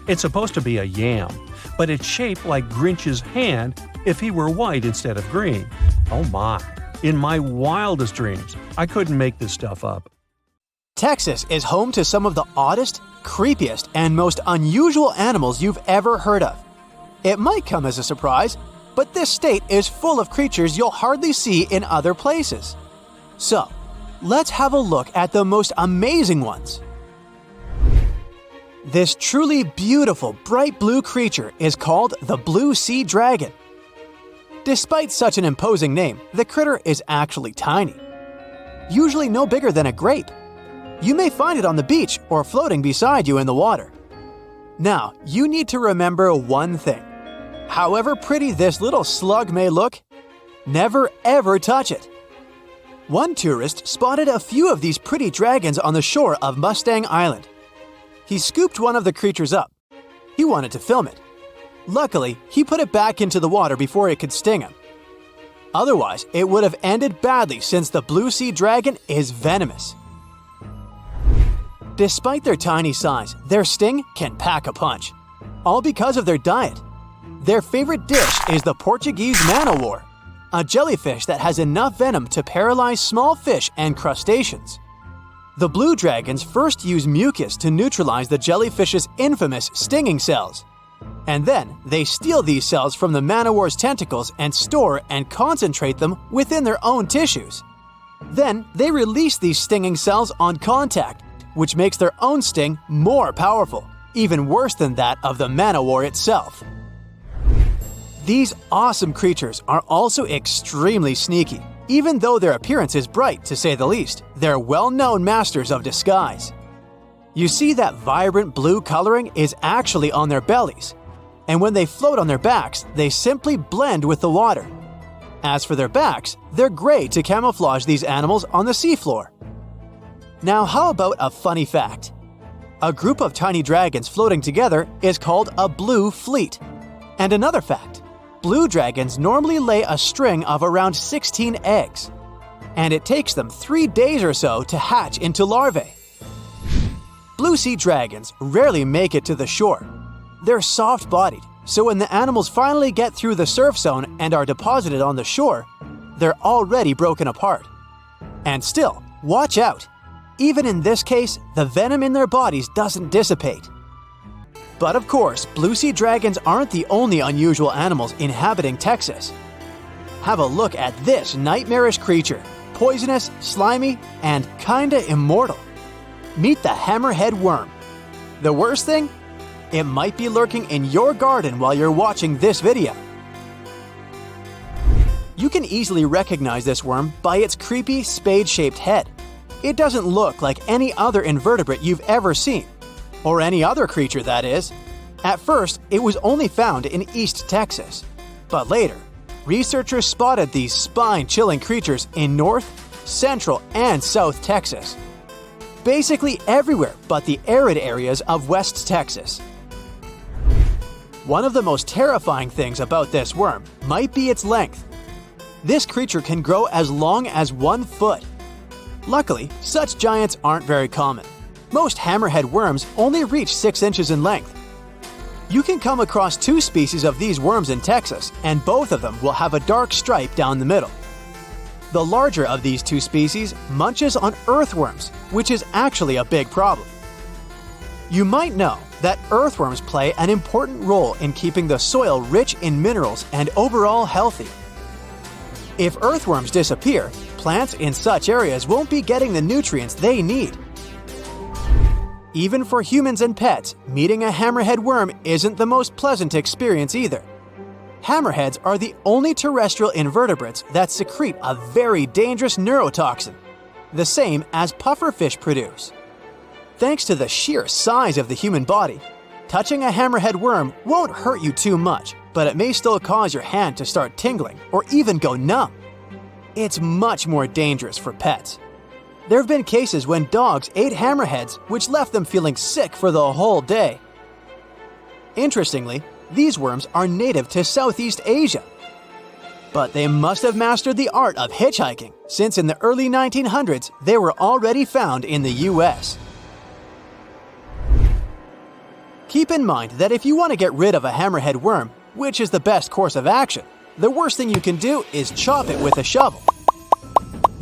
It's supposed to be a yam, but it's shaped like Grinch's hand if he were white instead of green. Oh my. In my wildest dreams, I couldn't make this stuff up. Texas is home to some of the oddest, creepiest, and most unusual animals you've ever heard of. It might come as a surprise, but this state is full of creatures you'll hardly see in other places. So, let's have a look at the most amazing ones. This truly beautiful bright blue creature is called the blue sea dragon. Despite such an imposing name, the critter is actually tiny. Usually no bigger than a grape. You may find it on the beach or floating beside you in the water. Now, you need to remember one thing. However pretty this little slug may look, never ever touch it. One tourist spotted a few of these pretty dragons on the shore of Mustang Island. He scooped one of the creatures up. He wanted to film it. Luckily, he put it back into the water before it could sting him. Otherwise, it would have ended badly since the blue sea dragon is venomous. Despite their tiny size, their sting can pack a punch, all because of their diet. Their favorite dish is the Portuguese man-o-war, a jellyfish that has enough venom to paralyze small fish and crustaceans. The blue dragons first use mucus to neutralize the jellyfish's infamous stinging cells. And then they steal these cells from the man-o-war's tentacles and store and concentrate them within their own tissues. Then they release these stinging cells on contact, which makes their own sting more powerful, even worse than that of the man-o-war itself. These awesome creatures are also extremely sneaky. Even though their appearance is bright, to say the least, they're well-known masters of disguise. You see that vibrant blue coloring is actually on their bellies, and when they float on their backs, they simply blend with the water. As for their backs, they're gray to camouflage these animals on the seafloor. Now, how about a funny fact? A group of tiny dragons floating together is called a blue fleet. And another fact. Blue dragons normally lay a string of around 16 eggs, and it takes them 3 days or so to hatch into larvae. Blue sea dragons rarely make it to the shore. They're soft-bodied, so when the animals finally get through the surf zone and are deposited on the shore, they're already broken apart. And still, watch out! Even in this case, the venom in their bodies doesn't dissipate. But of course, blue sea dragons aren't the only unusual animals inhabiting Texas. Have a look at this nightmarish creature, poisonous, slimy, and kinda immortal. Meet the hammerhead worm. The worst thing? It might be lurking in your garden while you're watching this video. You can easily recognize this worm by its creepy spade-shaped head. It doesn't look like any other invertebrate you've ever seen. Or any other creature, that is. At first, it was only found in East Texas. But later, researchers spotted these spine-chilling creatures in North, Central, and South Texas. Basically everywhere but the arid areas of West Texas. One of the most terrifying things about this worm might be its length. This creature can grow as long as 1 foot. Luckily, such giants aren't very common. Most hammerhead worms only reach 6 inches in length. You can come across 2 species of these worms in Texas, and both of them will have a dark stripe down the middle. The larger of these 2 species munches on earthworms, which is actually a big problem. You might know that earthworms play an important role in keeping the soil rich in minerals and overall healthy. If earthworms disappear, plants in such areas won't be getting the nutrients they need. Even for humans and pets, meeting a hammerhead worm isn't the most pleasant experience either. Hammerheads are the only terrestrial invertebrates that secrete a very dangerous neurotoxin, the same as pufferfish produce. Thanks to the sheer size of the human body, touching a hammerhead worm won't hurt you too much, but it may still cause your hand to start tingling or even go numb. It's much more dangerous for pets. There have been cases when dogs ate hammerheads, which left them feeling sick for the whole day. Interestingly, these worms are native to Southeast Asia. But they must have mastered the art of hitchhiking, since in the early 1900s they were already found in the US. Keep in mind that if you want to get rid of a hammerhead worm, which is the best course of action, the worst thing you can do is chop it with a shovel.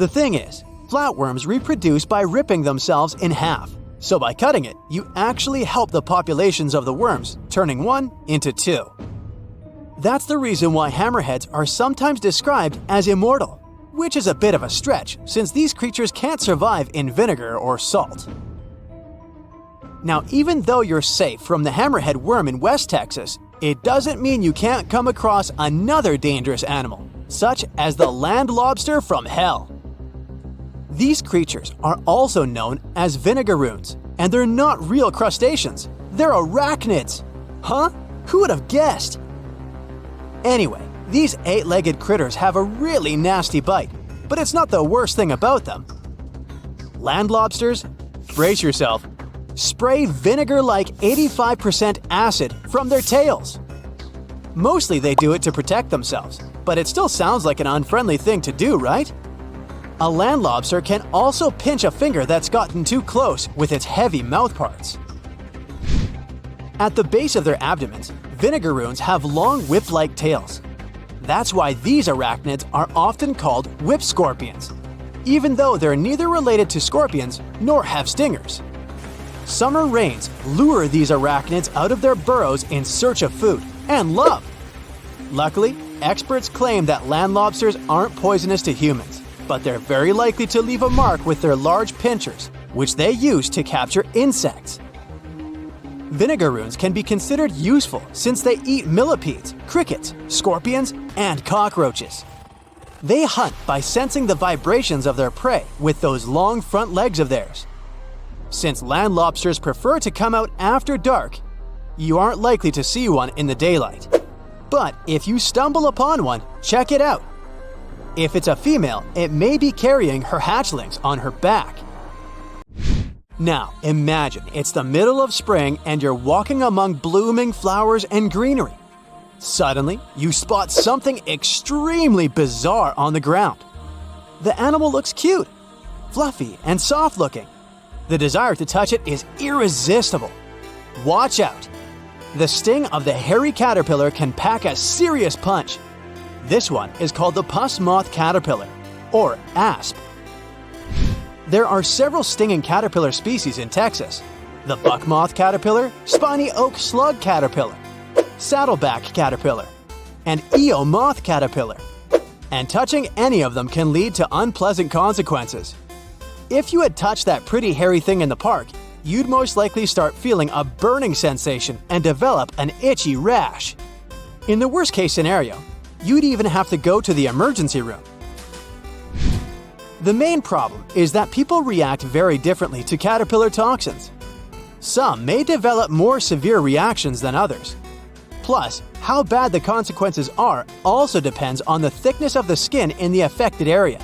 The thing is, flatworms reproduce by ripping themselves in half. So by cutting it, you actually help the populations of the worms, turning one into two. That's the reason why hammerheads are sometimes described as immortal, which is a bit of a stretch since these creatures can't survive in vinegar or salt. Now, even though you're safe from the hammerhead worm in West Texas, it doesn't mean you can't come across another dangerous animal, such as the land lobster from hell. These creatures are also known as Vinegaroons, and they're not real crustaceans, they're arachnids. Huh? Who would have guessed? Anyway, these 8-legged critters have a really nasty bite, but it's not the worst thing about them. Land lobsters, brace yourself, spray vinegar-like 85% acid from their tails. Mostly they do it to protect themselves, but it still sounds like an unfriendly thing to do, right? A land lobster can also pinch a finger that's gotten too close with its heavy mouth parts. At the base of their abdomens, Vinegaroons have long whip-like tails. That's why these arachnids are often called whip scorpions, even though they're neither related to scorpions nor have stingers. Summer rains lure these arachnids out of their burrows in search of food and love. Luckily, experts claim that land lobsters aren't poisonous to humans, but they're very likely to leave a mark with their large pinchers, which they use to capture insects. Vinegaroons can be considered useful since they eat millipedes, crickets, scorpions, and cockroaches. They hunt by sensing the vibrations of their prey with those long front legs of theirs. Since land lobsters prefer to come out after dark, you aren't likely to see one in the daylight. But if you stumble upon one, check it out. If it's a female, it may be carrying her hatchlings on her back. Now, imagine it's the middle of spring and you're walking among blooming flowers and greenery. Suddenly, you spot something extremely bizarre on the ground. The animal looks cute, fluffy, and soft-looking. The desire to touch it is irresistible. Watch out! The sting of the hairy caterpillar can pack a serious punch. This one is called the pus moth caterpillar, or asp. There are several stinging caterpillar species in Texas: the buck moth caterpillar, spiny oak slug caterpillar, saddleback caterpillar, and eel moth caterpillar. And touching any of them can lead to unpleasant consequences. If you had touched that pretty hairy thing in the park, you'd most likely start feeling a burning sensation and develop an itchy rash. In the worst case scenario, you'd even have to go to the emergency room. The main problem is that people react very differently to caterpillar toxins. Some may develop more severe reactions than others. Plus, how bad the consequences are also depends on the thickness of the skin in the affected area.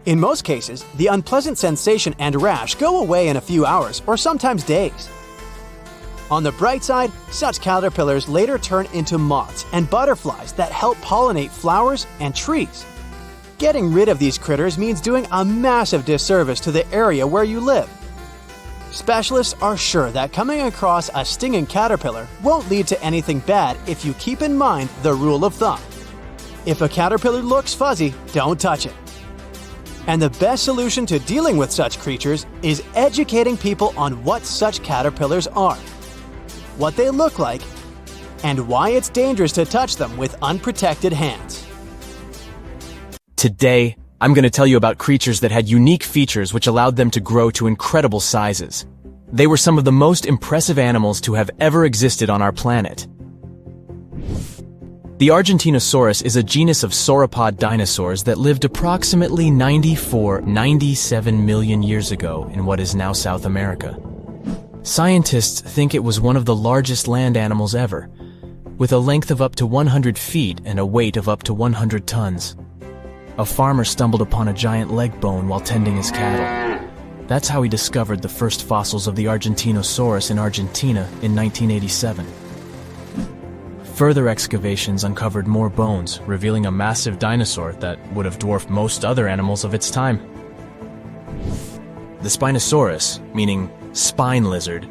In most cases, the unpleasant sensation and rash go away in a few hours or sometimes days. On the bright side, such caterpillars later turn into moths and butterflies that help pollinate flowers and trees. Getting rid of these critters means doing a massive disservice to the area where you live. Specialists are sure that coming across a stinging caterpillar won't lead to anything bad if you keep in mind the rule of thumb. If a caterpillar looks fuzzy, don't touch it. And the best solution to dealing with such creatures is educating people on what such caterpillars are, what they look like, and why it's dangerous to touch them with unprotected hands. Today, I'm going to tell you about creatures that had unique features which allowed them to grow to incredible sizes. They were some of the most impressive animals to have ever existed on our planet. The Argentinosaurus is a genus of sauropod dinosaurs that lived approximately 97 million years ago in what is now South America. Scientists think it was one of the largest land animals ever, with a length of up to 100 feet and a weight of up to 100 tons. A farmer stumbled upon a giant leg bone while tending his cattle. That's how he discovered the first fossils of the Argentinosaurus in Argentina in 1987. Further excavations uncovered more bones, revealing a massive dinosaur that would have dwarfed most other animals of its time. The Spinosaurus, meaning spine lizard,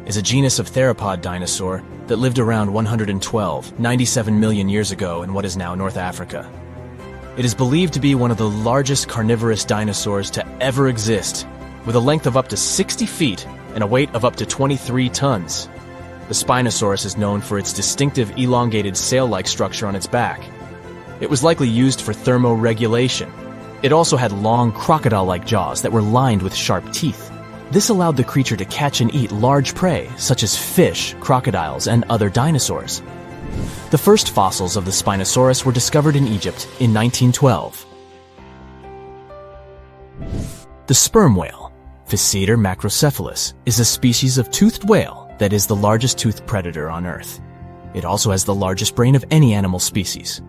is a genus of theropod dinosaur that lived around 97 million years ago in what is now North Africa. It is believed to be one of the largest carnivorous dinosaurs to ever exist, with a length of up to 60 feet and a weight of up to 23 tons. The Spinosaurus is known for its distinctive elongated sail-like structure on its back. It was likely used for thermoregulation. It also had long crocodile-like jaws that were lined with sharp teeth. This allowed the creature to catch and eat large prey, such as fish, crocodiles, and other dinosaurs. The first fossils of the Spinosaurus were discovered in Egypt in 1912. The sperm whale, Physeter macrocephalus, is a species of toothed whale that is the largest toothed predator on Earth. It also has the largest brain of any animal species.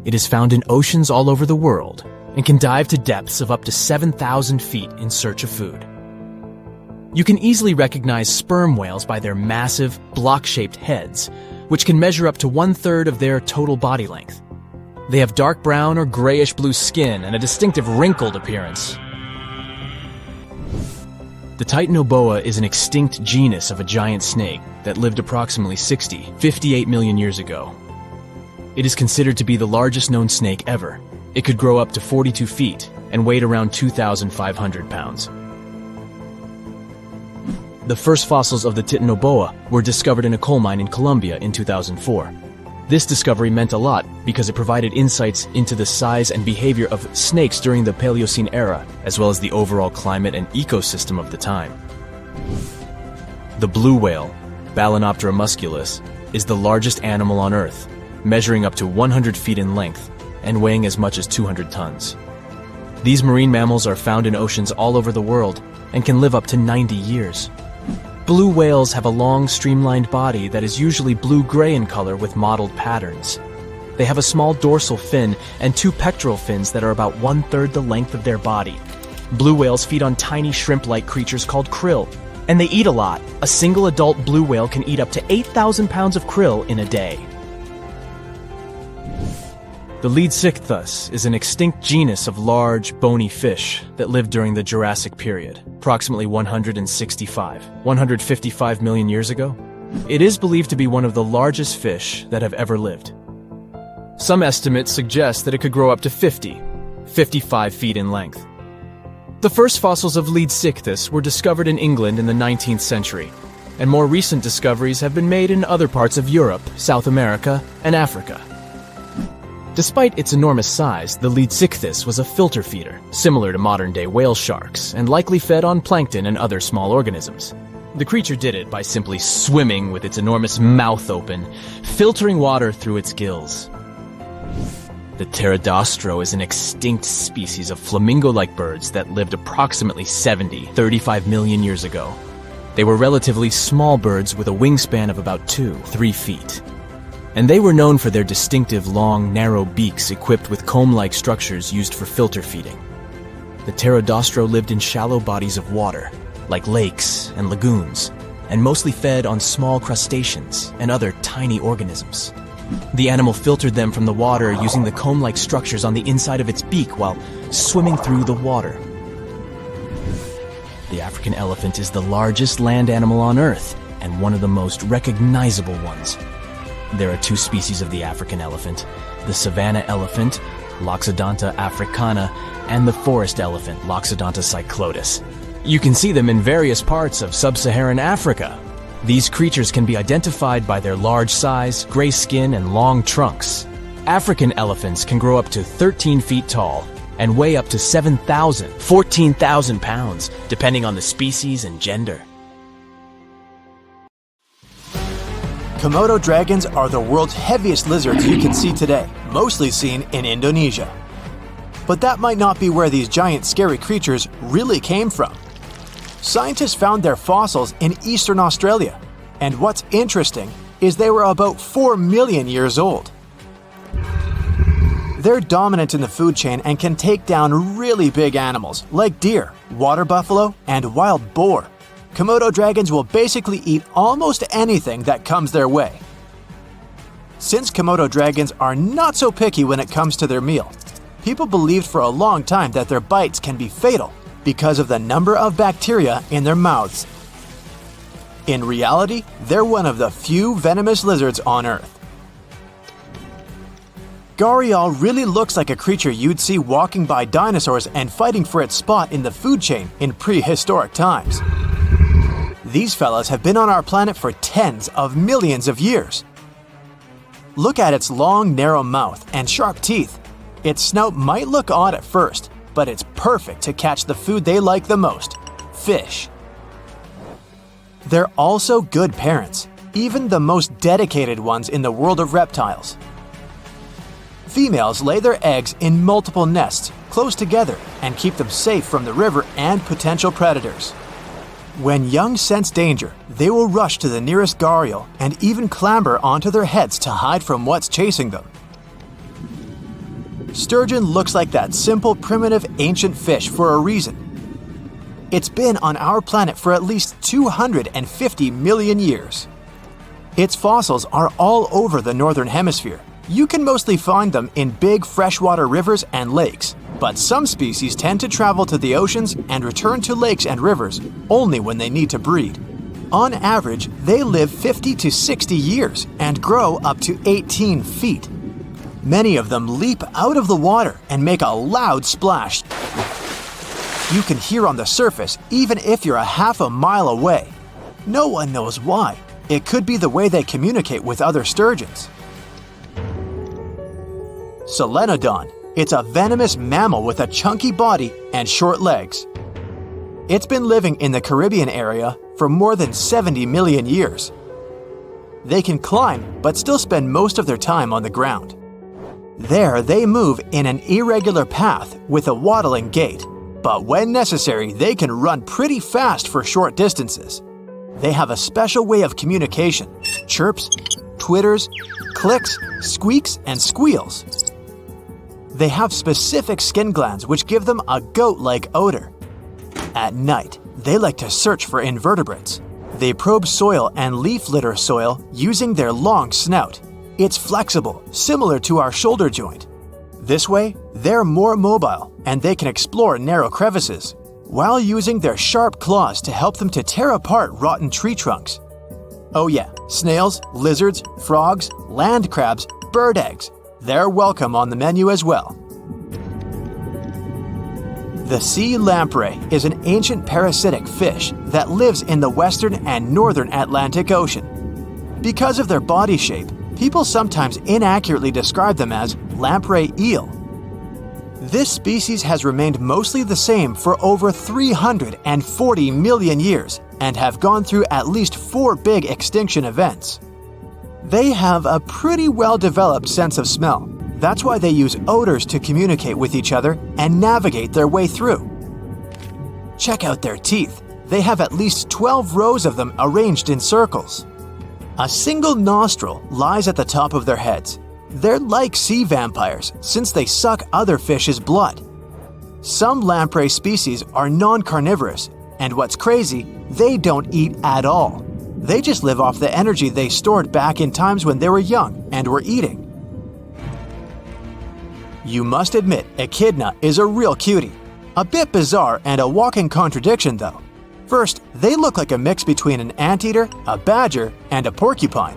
It is found in oceans all over the world and can dive to depths of up to 7,000 feet in search of food. You can easily recognize sperm whales by their massive, block-shaped heads, which can measure up to 1/3 of their total body length. They have dark brown or grayish-blue skin and a distinctive wrinkled appearance. The Titanoboa is an extinct genus of a giant snake that lived approximately 58 million years ago. It is considered to be the largest known snake ever. It could grow up to 42 feet and weighed around 2,500 pounds. The first fossils of the Titanoboa were discovered in a coal mine in Colombia in 2004. This discovery meant a lot because it provided insights into the size and behavior of snakes during the Paleocene era, as well as the overall climate and ecosystem of the time. The blue whale, Balænoptera musculus, is the largest animal on Earth, measuring up to 100 feet in length and weighing as much as 200 tons. These marine mammals are found in oceans all over the world and can live up to 90 years. Blue whales have a long, streamlined body that is usually blue-gray in color with mottled patterns. They have a small dorsal fin and 2 pectoral fins that are about 1/3 the length of their body. Blue whales feed on tiny shrimp-like creatures called krill, and they eat a lot. A single adult blue whale can eat up to 8,000 pounds of krill in a day. The Leadsichthus is an extinct genus of large, bony fish that lived during the Jurassic period, approximately 155 million years ago. It is believed to be one of the largest fish that have ever lived. Some estimates suggest that it could grow up to 55 feet in length. The first fossils of Leadsichthus were discovered in England in the 19th century, and more recent discoveries have been made in other parts of Europe, South America, and Africa. Despite its enormous size, the Leadsichthus was a filter feeder, similar to modern-day whale sharks, and likely fed on plankton and other small organisms. The creature did it by simply swimming with its enormous mouth open, filtering water through its gills. The pterodostro is an extinct species of flamingo-like birds that lived approximately 35 million years ago. They were relatively small birds with a wingspan of about 2-3 feet. And they were known for their distinctive long, narrow beaks equipped with comb-like structures used for filter feeding. The pterodostro lived in shallow bodies of water, like lakes and lagoons, and mostly fed on small crustaceans and other tiny organisms. The animal filtered them from the water using the comb-like structures on the inside of its beak while swimming through the water. The African elephant is the largest land animal on Earth and one of the most recognizable ones. There are 2 species of the African elephant, the savanna elephant, Loxodonta africana, and the forest elephant, Loxodonta cyclotis. You can see them in various parts of sub-Saharan Africa. These creatures can be identified by their large size, gray skin, and long trunks. African elephants can grow up to 13 feet tall and weigh up to 14,000 pounds, depending on the species and gender. Komodo dragons are the world's heaviest lizards you can see today, mostly seen in Indonesia. But that might not be where these giant scary creatures really came from. Scientists found their fossils in eastern Australia, and what's interesting is they were about 4 million years old. They're dominant in the food chain and can take down really big animals like deer, water buffalo, and wild boar. Komodo dragons will basically eat almost anything that comes their way. Since Komodo dragons are not so picky when it comes to their meal, people believed for a long time that their bites can be fatal because of the number of bacteria in their mouths. In reality, they're one of the few venomous lizards on Earth. Gharial really looks like a creature you'd see walking by dinosaurs and fighting for its spot in the food chain in prehistoric times. These fellas have been on our planet for tens of millions of years. Look at its long, narrow mouth and sharp teeth. Its snout might look odd at first, but it's perfect to catch the food they like the most: fish. They're also good parents, even the most dedicated ones in the world of reptiles. Females lay their eggs in multiple nests close together and keep them safe from the river and potential predators. When young sense danger, they will rush to the nearest gharial and even clamber onto their heads to hide from what's chasing them. Sturgeon looks like that simple, primitive, ancient fish for a reason. It's been on our planet for at least 250 million years. Its fossils are all over the northern hemisphere. You can mostly find them in big freshwater rivers and lakes, but some species tend to travel to the oceans and return to lakes and rivers only when they need to breed. On average, they live 50 to 60 years and grow up to 18 feet. Many of them leap out of the water and make a loud splash. You can hear on the surface even if you're a half a mile away. No one knows why. It could be the way they communicate with other sturgeons. Solenodon. It's a venomous mammal with a chunky body and short legs. It's been living in the Caribbean area for more than 70 million years. They can climb but still spend most of their time on the ground. There they move in an irregular path with a waddling gait, but when necessary they can run pretty fast for short distances. They have a special way of communication: chirps, twitters, clicks, squeaks, and squeals. They have specific skin glands which give them a goat-like odor. At night, they like to search for invertebrates. They probe soil and leaf litter soil using their long snout. It's flexible, similar to our shoulder joint. This way, they're more mobile and they can explore narrow crevices, while using their sharp claws to help them to tear apart rotten tree trunks. Oh yeah, snails, lizards, frogs, land crabs, bird eggs. They're welcome on the menu as well. The sea lamprey is an ancient parasitic fish that lives in the western and northern Atlantic Ocean. Because of their body shape, people sometimes inaccurately describe them as lamprey eel. This species has remained mostly the same for over 340 million years and have gone through at least 4 big extinction events. They have a pretty well-developed sense of smell. That's why they use odors to communicate with each other and navigate their way through. Check out their teeth. They have at least 12 rows of them arranged in circles. A single nostril lies at the top of their heads. They're like sea vampires since they suck other fish's blood. Some lamprey species are non-carnivorous, and what's crazy, they don't eat at all. They just live off the energy they stored back in times when they were young and were eating. You must admit, echidna is a real cutie. A bit bizarre and a walking contradiction though. First, they look like a mix between an anteater, a badger, and a porcupine.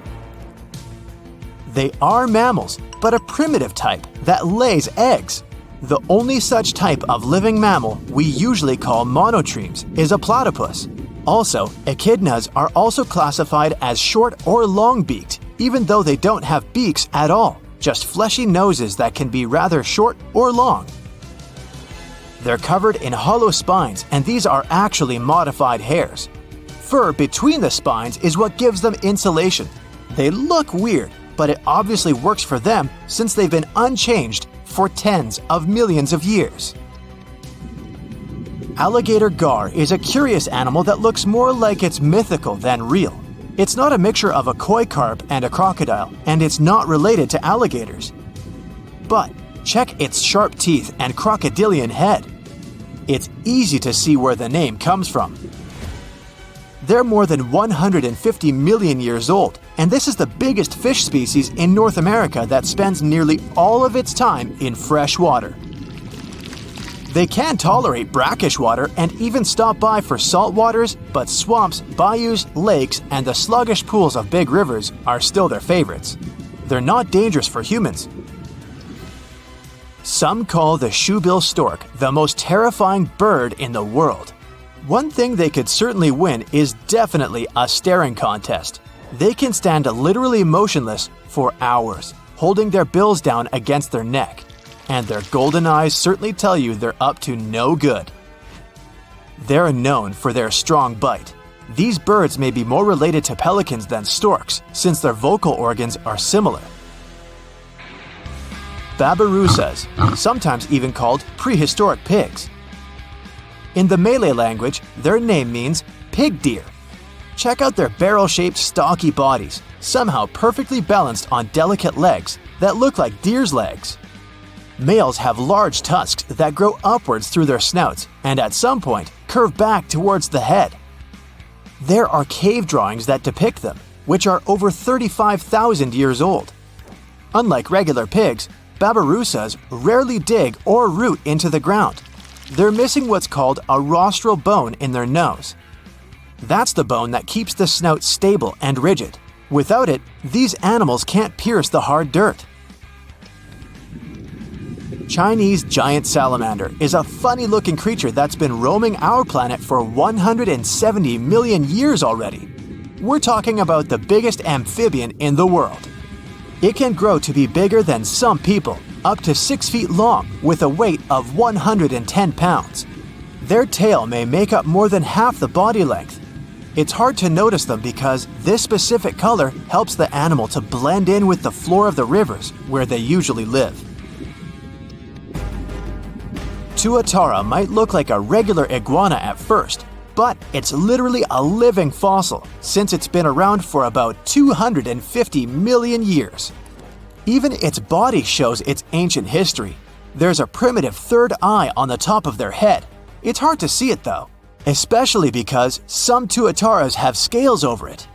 They are mammals, but a primitive type that lays eggs. The only such type of living mammal we usually call monotremes is a platypus. Also, echidnas are also classified as short or long-beaked, even though they don't have beaks at all, just fleshy noses that can be rather short or long. They're covered in hollow spines, and these are actually modified hairs. Fur between the spines is what gives them insulation. They look weird, but it obviously works for them since they've been unchanged for tens of millions of years. Alligator gar is a curious animal that looks more like it's mythical than real. It's not a mixture of a koi carp and a crocodile, and it's not related to alligators. But check its sharp teeth and crocodilian head. It's easy to see where the name comes from. They're more than 150 million years old, and this is the biggest fish species in North America that spends nearly all of its time in fresh water. They can tolerate brackish water and even stop by for salt waters, but swamps, bayous, lakes, and the sluggish pools of big rivers are still their favorites. They're not dangerous for humans. Some call the shoebill stork the most terrifying bird in the world. One thing they could certainly win is definitely a staring contest. They can stand literally motionless for hours, holding their bills down against their neck, and their golden eyes certainly tell you they're up to no good. They're known for their strong bite. These birds may be more related to pelicans than storks, since their vocal organs are similar. Babirusas, sometimes even called prehistoric pigs. In the Malay language, their name means pig deer. Check out their barrel-shaped stocky bodies, somehow perfectly balanced on delicate legs that look like deer's legs. Males have large tusks that grow upwards through their snouts and at some point curve back towards the head. There are cave drawings that depict them, which are over 35,000 years old. Unlike regular pigs, Babirusas rarely dig or root into the ground. They're missing what's called a rostral bone in their nose. That's the bone that keeps the snout stable and rigid. Without it, these animals can't pierce the hard dirt. Chinese giant salamander is a funny-looking creature that's been roaming our planet for 170 million years already. We're talking about the biggest amphibian in the world. It can grow to be bigger than some people, up to 6 feet long, with a weight of 110 pounds. Their tail may make up more than half the body length. It's hard to notice them because this specific color helps the animal to blend in with the floor of the rivers where they usually live. Tuatara might look like a regular iguana at first, but it's literally a living fossil since it's been around for about 250 million years. Even its body shows its ancient history. There's a primitive third eye on the top of their head. It's hard to see it though, especially because some tuataras have scales over it.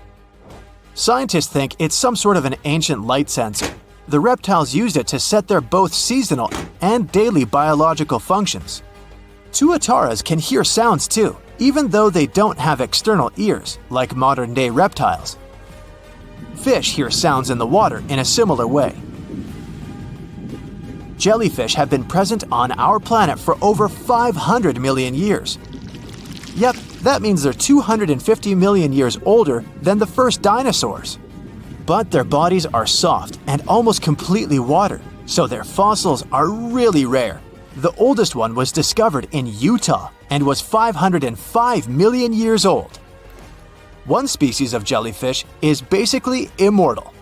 Scientists think it's some sort of an ancient light sensor. The reptiles used it to set their both seasonal and daily biological functions. Tuataras can hear sounds too, even though they don't have external ears like modern-day reptiles. Fish hear sounds in the water in a similar way. Jellyfish have been present on our planet for over 500 million years. Yep, that means they're 250 million years older than the first dinosaurs. But their bodies are soft and almost completely water, so their fossils are really rare. The oldest one was discovered in Utah and was 505 million years old. One species of jellyfish is basically immortal.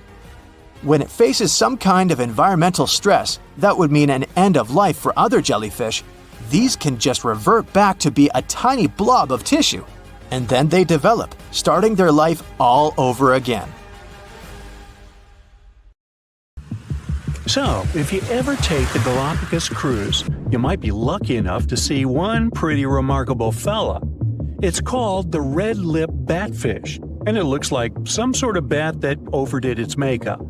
When it faces some kind of environmental stress that would mean an end of life for other jellyfish, these can just revert back to be a tiny blob of tissue, and then they develop, starting their life all over again. So, if you ever take the Galapagos cruise, you might be lucky enough to see one pretty remarkable fella. It's called the red-lip batfish, and it looks like some sort of bat that overdid its makeup.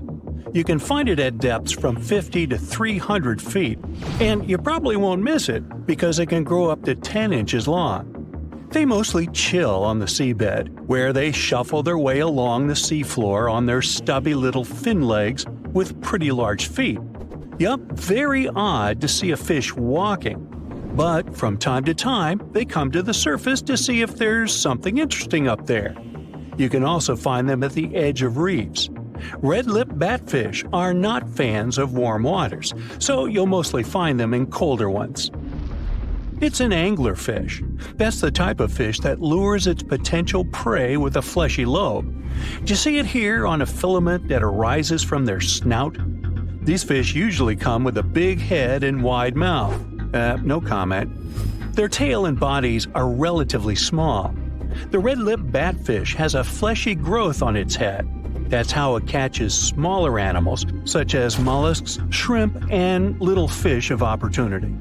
You can find it at depths from 50 to 300 feet, and you probably won't miss it because it can grow up to 10 inches long. They mostly chill on the seabed, where they shuffle their way along the seafloor on their stubby little fin legs with pretty large feet. Yup, very odd to see a fish walking. But from time to time, they come to the surface to see if there's something interesting up there. You can also find them at the edge of reefs. Red-lip batfish are not fans of warm waters, so you'll mostly find them in colder ones. It's an anglerfish. That's the type of fish that lures its potential prey with a fleshy lobe. Do you see it here on a filament that arises from their snout? These fish usually come with a big head and wide mouth. No comment. Their tail and bodies are relatively small. The red-lip batfish has a fleshy growth on its head. That's how it catches smaller animals, such as mollusks, shrimp, and little fish of opportunity.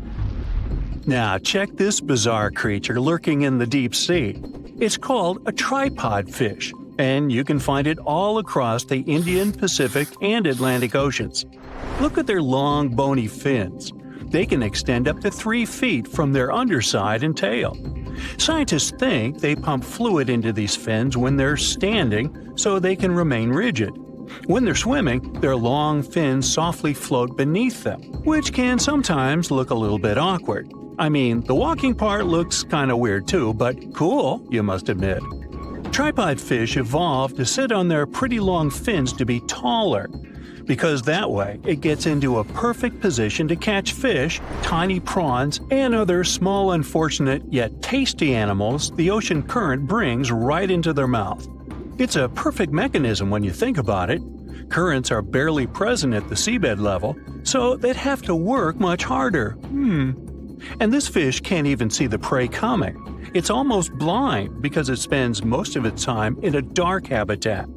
Now, check this bizarre creature lurking in the deep sea. It's called a tripod fish, and you can find it all across the Indian, Pacific, and Atlantic Oceans. Look at their long, bony fins. They can extend up to 3 feet from their underside and tail. Scientists think they pump fluid into these fins when they're standing so they can remain rigid. When they're swimming, their long fins softly float beneath them, which can sometimes look a little bit awkward. I mean, the walking part looks kinda weird too, but cool, you must admit. Tripod fish evolved to sit on their pretty long fins to be taller, because that way it gets into a perfect position to catch fish, tiny prawns, and other small, unfortunate yet tasty animals the ocean current brings right into their mouth. It's a perfect mechanism when you think about it. Currents are barely present at the seabed level, so they'd have to work much harder. And this fish can't even see the prey coming. It's almost blind because it spends most of its time in a dark habitat.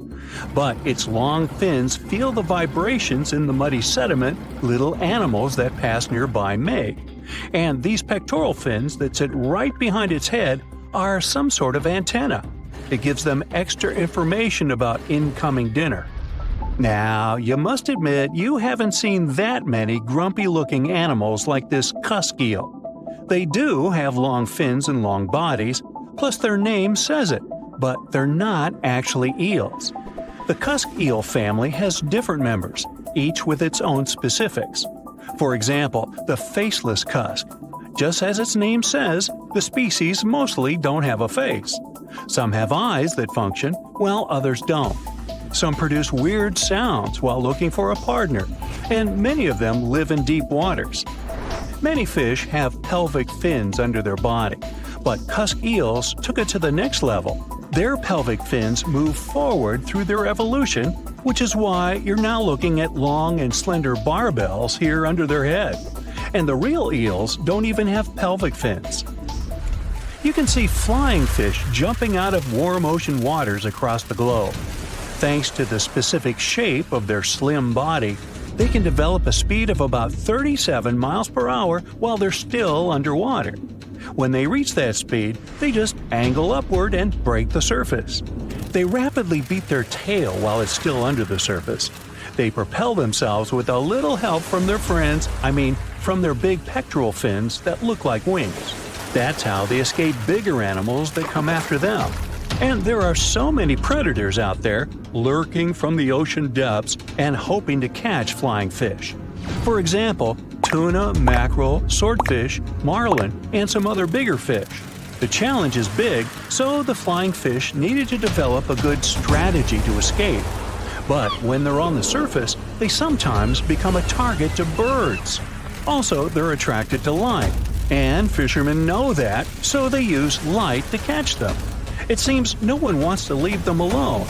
But its long fins feel the vibrations in the muddy sediment little animals that pass nearby make. And these pectoral fins that sit right behind its head are some sort of antenna. It gives them extra information about incoming dinner. Now, you must admit you haven't seen that many grumpy-looking animals like this cusk eel. They do have long fins and long bodies, plus their name says it, but they're not actually eels. The cusk eel family has different members, each with its own specifics. For example, the faceless cusk. Just as its name says, the species mostly don't have a face. Some have eyes that function, while others don't. Some produce weird sounds while looking for a partner, and many of them live in deep waters. Many fish have pelvic fins under their body, but cusk eels took it to the next level. Their pelvic fins move forward through their evolution, which is why you're now looking at long and slender barbels here under their head. And the real eels don't even have pelvic fins. You can see flying fish jumping out of warm ocean waters across the globe. Thanks to the specific shape of their slim body, they can develop a speed of about 37 miles per hour while they're still underwater. When they reach that speed, they just angle upward and break the surface. They rapidly beat their tail while it's still under the surface. They propel themselves with a little help from their friends, from their big pectoral fins that look like wings. That's how they escape bigger animals that come after them. And there are so many predators out there lurking from the ocean depths and hoping to catch flying fish. For example, tuna, mackerel, swordfish, marlin, and some other bigger fish. The challenge is big, so the flying fish needed to develop a good strategy to escape. But when they're on the surface, they sometimes become a target to birds. Also, they're attracted to light, and fishermen know that, so they use light to catch them. It seems no one wants to leave them alone.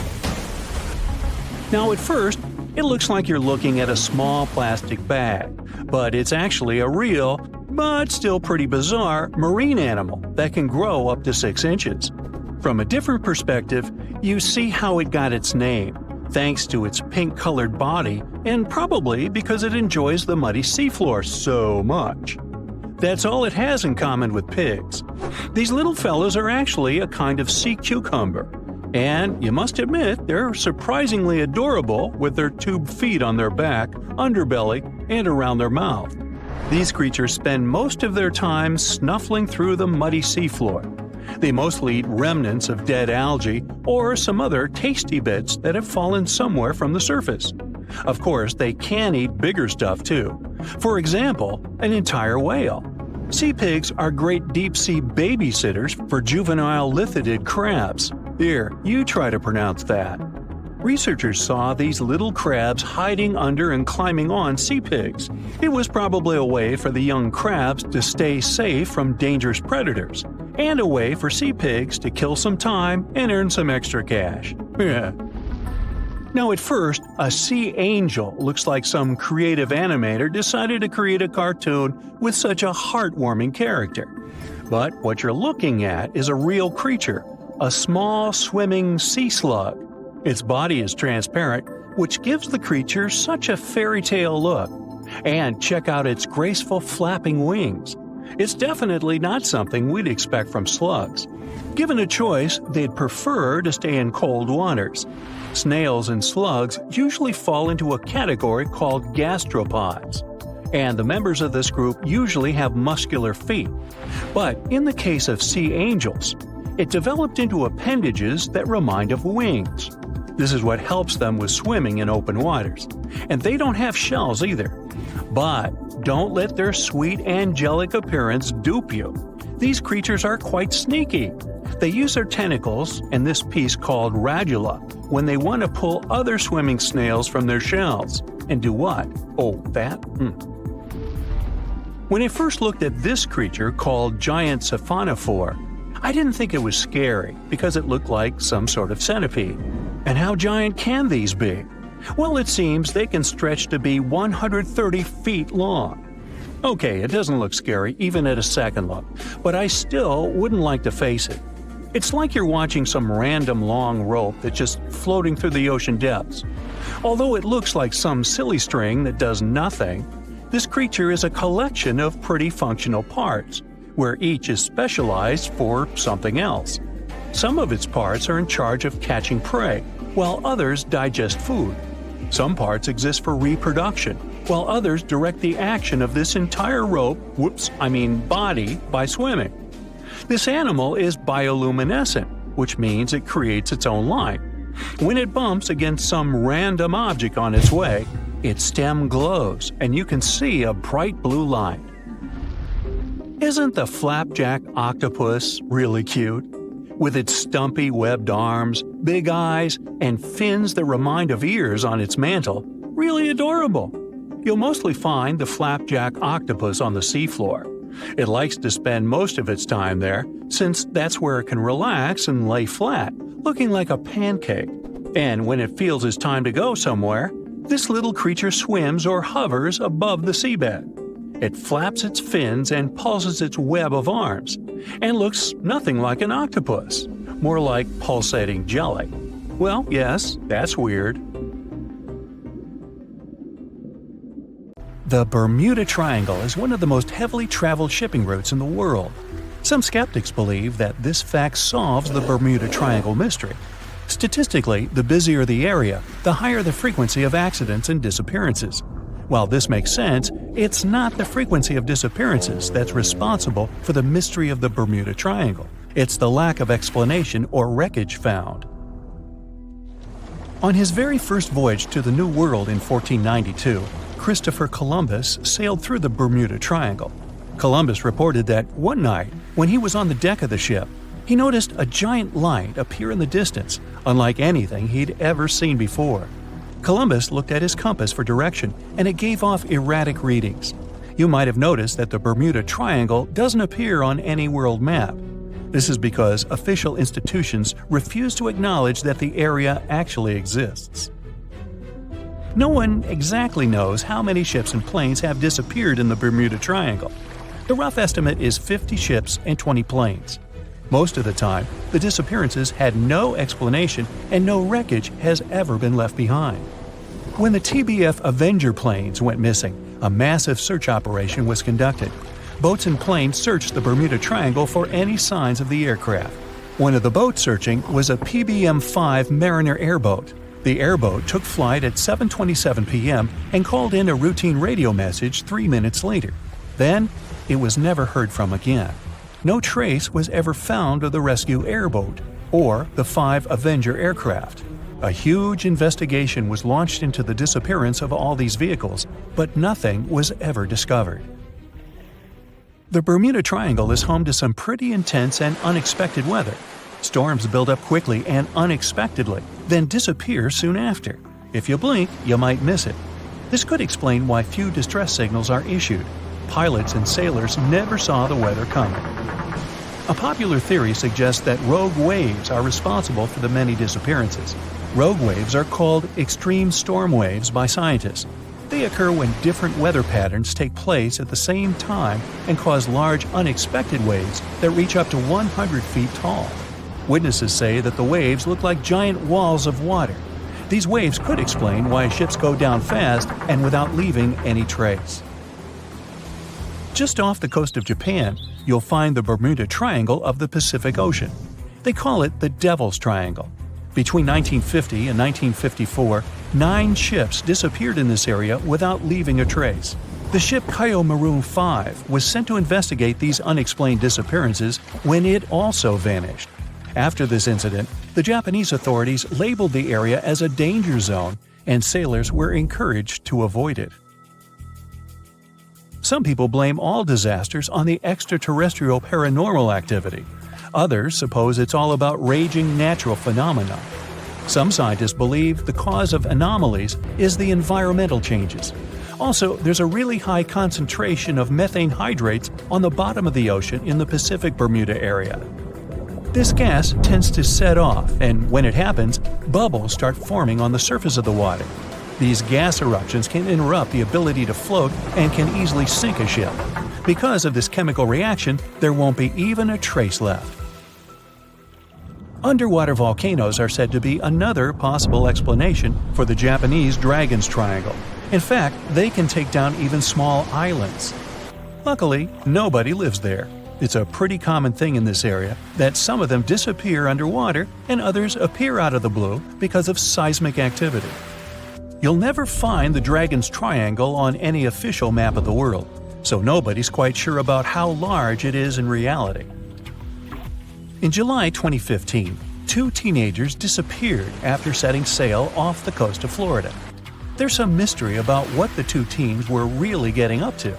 Now, at first, it looks like you're looking at a small plastic bag, but it's actually a real, but still pretty bizarre, marine animal that can grow up to 6 inches. From a different perspective, you see how it got its name, thanks to its pink-colored body, and probably because it enjoys the muddy seafloor so much. That's all it has in common with pigs. These little fellows are actually a kind of sea cucumber. And you must admit, they're surprisingly adorable with their tube feet on their back, underbelly, and around their mouth. These creatures spend most of their time snuffling through the muddy seafloor. They mostly eat remnants of dead algae or some other tasty bits that have fallen somewhere from the surface. Of course, they can eat bigger stuff too. For example, an entire whale. Sea pigs are great deep-sea babysitters for juvenile lithidid crabs. Here, you try to pronounce that. Researchers saw these little crabs hiding under and climbing on sea pigs. It was probably a way for the young crabs to stay safe from dangerous predators, and a way for sea pigs to kill some time and earn some extra cash. Now, at first, a sea angel looks like some creative animator decided to create a cartoon with such a heartwarming character. But what you're looking at is a real creature, a small swimming sea slug. Its body is transparent, which gives the creature such a fairy tale look. And check out its graceful flapping wings. It's definitely not something we'd expect from slugs. Given a choice, they'd prefer to stay in cold waters. Snails and slugs usually fall into a category called gastropods, and the members of this group usually have muscular feet. But in the case of sea angels, it developed into appendages that remind of wings. This is what helps them with swimming in open waters. And they don't have shells either. But don't let their sweet angelic appearance dupe you. These creatures are quite sneaky. They use their tentacles, and this piece called radula, when they want to pull other swimming snails from their shells. And do what? Oh, that? When I first looked at this creature called giant siphonophore, I didn't think it was scary because it looked like some sort of centipede. And how giant can these be? Well, it seems they can stretch to be 130 feet long. Okay, it doesn't look scary even at a second look, but I still wouldn't like to face it. It's like you're watching some random long rope that's just floating through the ocean depths. Although it looks like some silly string that does nothing, this creature is a collection of pretty functional parts, where each is specialized for something else. Some of its parts are in charge of catching prey, while others digest food. Some parts exist for reproduction, while others direct the action of this entire body by swimming. This animal is bioluminescent, which means it creates its own light. When it bumps against some random object on its way, its stem glows and you can see a bright blue light. Isn't the flapjack octopus really cute? With its stumpy webbed arms, big eyes, and fins that remind of ears on its mantle, really adorable. You'll mostly find the flapjack octopus on the seafloor. It likes to spend most of its time there, since that's where it can relax and lay flat, looking like a pancake. And when it feels it's time to go somewhere, this little creature swims or hovers above the seabed. It flaps its fins and pulses its web of arms, and looks nothing like an octopus, more like pulsating jelly. Well, yes, that's weird. The Bermuda Triangle is one of the most heavily traveled shipping routes in the world. Some skeptics believe that this fact solves the Bermuda Triangle mystery. Statistically, the busier the area, the higher the frequency of accidents and disappearances. While this makes sense, it's not the frequency of disappearances that's responsible for the mystery of the Bermuda Triangle. It's the lack of explanation or wreckage found. On his very first voyage to the New World in 1492, Christopher Columbus sailed through the Bermuda Triangle. Columbus reported that one night, when he was on the deck of the ship, he noticed a giant light appear in the distance, unlike anything he'd ever seen before. Columbus looked at his compass for direction, and it gave off erratic readings. You might have noticed that the Bermuda Triangle doesn't appear on any world map. This is because official institutions refuse to acknowledge that the area actually exists. No one exactly knows how many ships and planes have disappeared in the Bermuda Triangle. The rough estimate is 50 ships and 20 planes. Most of the time, the disappearances had no explanation and no wreckage has ever been left behind. When the TBF Avenger planes went missing, a massive search operation was conducted. Boats and planes searched the Bermuda Triangle for any signs of the aircraft. One of the boats searching was a PBM-5 Mariner airboat. The airboat took flight at 7:27 p.m. and called in a routine radio message 3 minutes later. Then, it was never heard from again. No trace was ever found of the rescue airboat or the 5 Avenger aircraft. A huge investigation was launched into the disappearance of all these vehicles, but nothing was ever discovered. The Bermuda Triangle is home to some pretty intense and unexpected weather. Storms build up quickly and unexpectedly, then disappear soon after. If you blink, you might miss it. This could explain why few distress signals are issued. Pilots and sailors never saw the weather coming. A popular theory suggests that rogue waves are responsible for the many disappearances. Rogue waves are called extreme storm waves by scientists. They occur when different weather patterns take place at the same time and cause large unexpected waves that reach up to 100 feet tall. Witnesses say that the waves look like giant walls of water. These waves could explain why ships go down fast and without leaving any trace. Just off the coast of Japan, you'll find the Bermuda Triangle of the Pacific Ocean. They call it the Devil's Triangle. Between 1950 and 1954, 9 ships disappeared in this area without leaving a trace. The ship Maroon 5 was sent to investigate these unexplained disappearances when it also vanished. After this incident, the Japanese authorities labeled the area as a danger zone, and sailors were encouraged to avoid it. Some people blame all disasters on the extraterrestrial paranormal activity. Others suppose it's all about raging natural phenomena. Some scientists believe the cause of anomalies is the environmental changes. Also, there's a really high concentration of methane hydrates on the bottom of the ocean in the Pacific Bermuda area. This gas tends to set off, and when it happens, bubbles start forming on the surface of the water. These gas eruptions can interrupt the ability to float and can easily sink a ship. Because of this chemical reaction, there won't be even a trace left. Underwater volcanoes are said to be another possible explanation for the Japanese Dragon's Triangle. In fact, they can take down even small islands. Luckily, nobody lives there. It's a pretty common thing in this area that some of them disappear underwater and others appear out of the blue because of seismic activity. You'll never find the Dragon's Triangle on any official map of the world, so nobody's quite sure about how large it is in reality. In July 2015, 2 teenagers disappeared after setting sail off the coast of Florida. There's some mystery about what the 2 teens were really getting up to.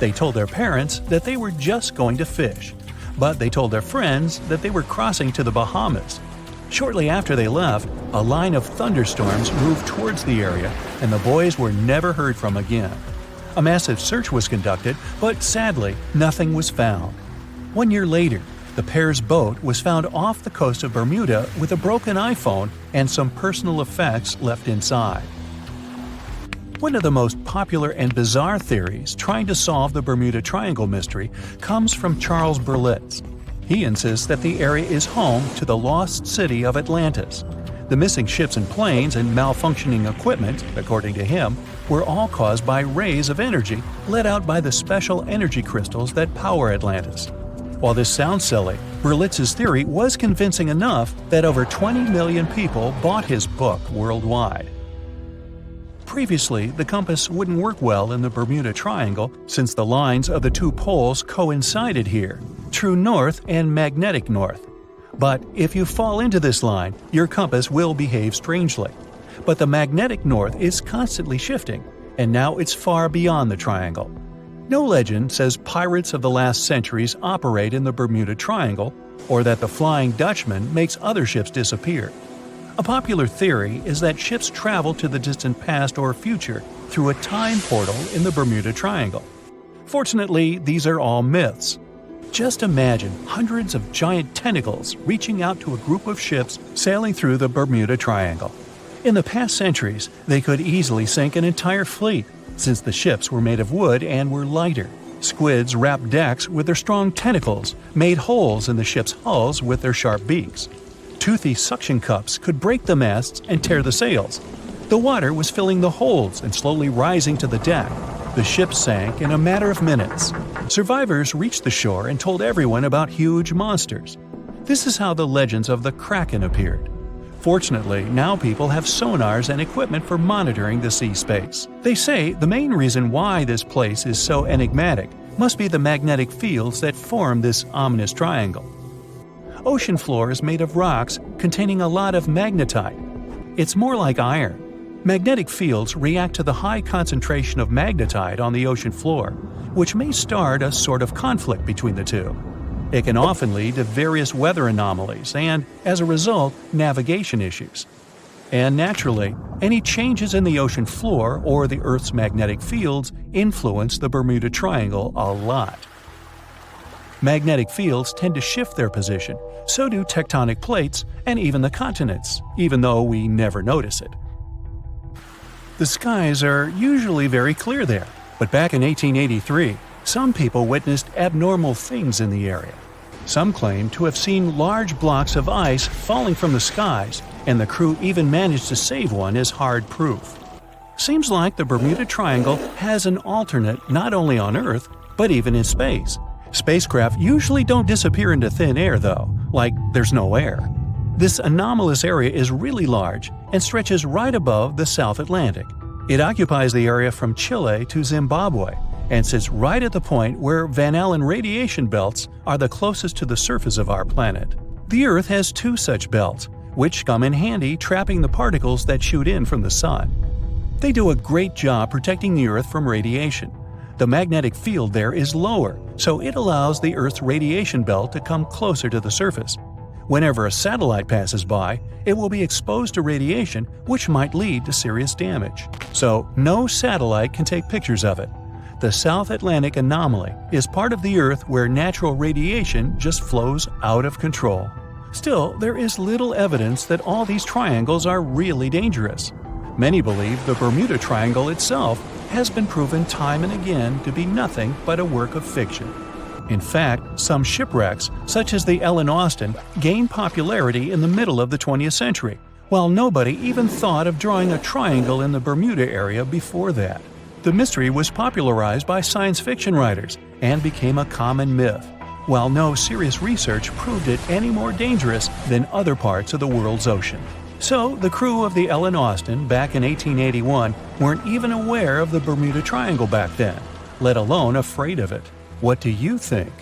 They told their parents that they were just going to fish, but they told their friends that they were crossing to the Bahamas. Shortly after they left, a line of thunderstorms moved towards the area, and the boys were never heard from again. A massive search was conducted, but sadly, nothing was found. 1 year later, the pair's boat was found off the coast of Bermuda with a broken iPhone and some personal effects left inside. One of the most popular and bizarre theories trying to solve the Bermuda Triangle mystery comes from Charles Berlitz. He insists that the area is home to the lost city of Atlantis. The missing ships and planes and malfunctioning equipment, according to him, were all caused by rays of energy let out by the special energy crystals that power Atlantis. While this sounds silly, Berlitz's theory was convincing enough that over 20 million people bought his book worldwide. Previously, the compass wouldn't work well in the Bermuda Triangle since the lines of the 2 poles coincided here, true north and magnetic north. But if you fall into this line, your compass will behave strangely. But the magnetic north is constantly shifting, and now it's far beyond the triangle. No legend says pirates of the last centuries operate in the Bermuda Triangle, or that the Flying Dutchman makes other ships disappear. A popular theory is that ships travel to the distant past or future through a time portal in the Bermuda Triangle. Fortunately, these are all myths. Just imagine hundreds of giant tentacles reaching out to a group of ships sailing through the Bermuda Triangle. In the past centuries, they could easily sink an entire fleet, since the ships were made of wood and were lighter. Squids wrapped decks with their strong tentacles, made holes in the ship's hulls with their sharp beaks. Toothy suction cups could break the masts and tear the sails. The water was filling the holds and slowly rising to the deck. The ship sank in a matter of minutes. Survivors reached the shore and told everyone about huge monsters. This is how the legends of the Kraken appeared. Fortunately, now people have sonars and equipment for monitoring the sea space. They say the main reason why this place is so enigmatic must be the magnetic fields that form this ominous triangle. Ocean floor is made of rocks containing a lot of magnetite. It's more like iron. Magnetic fields react to the high concentration of magnetite on the ocean floor, which may start a sort of conflict between the two. It can often lead to various weather anomalies and, as a result, navigation issues. And naturally, any changes in the ocean floor or the Earth's magnetic fields influence the Bermuda Triangle a lot. Magnetic fields tend to shift their position, so do tectonic plates and even the continents, even though we never notice it. The skies are usually very clear there, but back in 1883, some people witnessed abnormal things in the area. Some claim to have seen large blocks of ice falling from the skies, and the crew even managed to save one as hard proof. Seems like the Bermuda Triangle has an alternate not only on Earth, but even in space. Spacecraft usually don't disappear into thin air though, like there's no air. This anomalous area is really large and stretches right above the South Atlantic. It occupies the area from Chile to Zimbabwe, and sits right at the point where Van Allen radiation belts are the closest to the surface of our planet. The Earth has two such belts, which come in handy trapping the particles that shoot in from the Sun. They do a great job protecting the Earth from radiation. The magnetic field there is lower, so it allows the Earth's radiation belt to come closer to the surface. Whenever a satellite passes by, it will be exposed to radiation, which might lead to serious damage. So, no satellite can take pictures of it. The South Atlantic anomaly is part of the Earth where natural radiation just flows out of control. Still, there is little evidence that all these triangles are really dangerous. Many believe the Bermuda Triangle itself has been proven time and again to be nothing but a work of fiction. In fact, some shipwrecks, such as the Ellen Austin, gained popularity in the middle of the 20th century, while nobody even thought of drawing a triangle in the Bermuda area before that. The mystery was popularized by science fiction writers and became a common myth, while no serious research proved it any more dangerous than other parts of the world's ocean. So, the crew of the Ellen Austin back in 1881 weren't even aware of the Bermuda Triangle back then, let alone afraid of it. What do you think?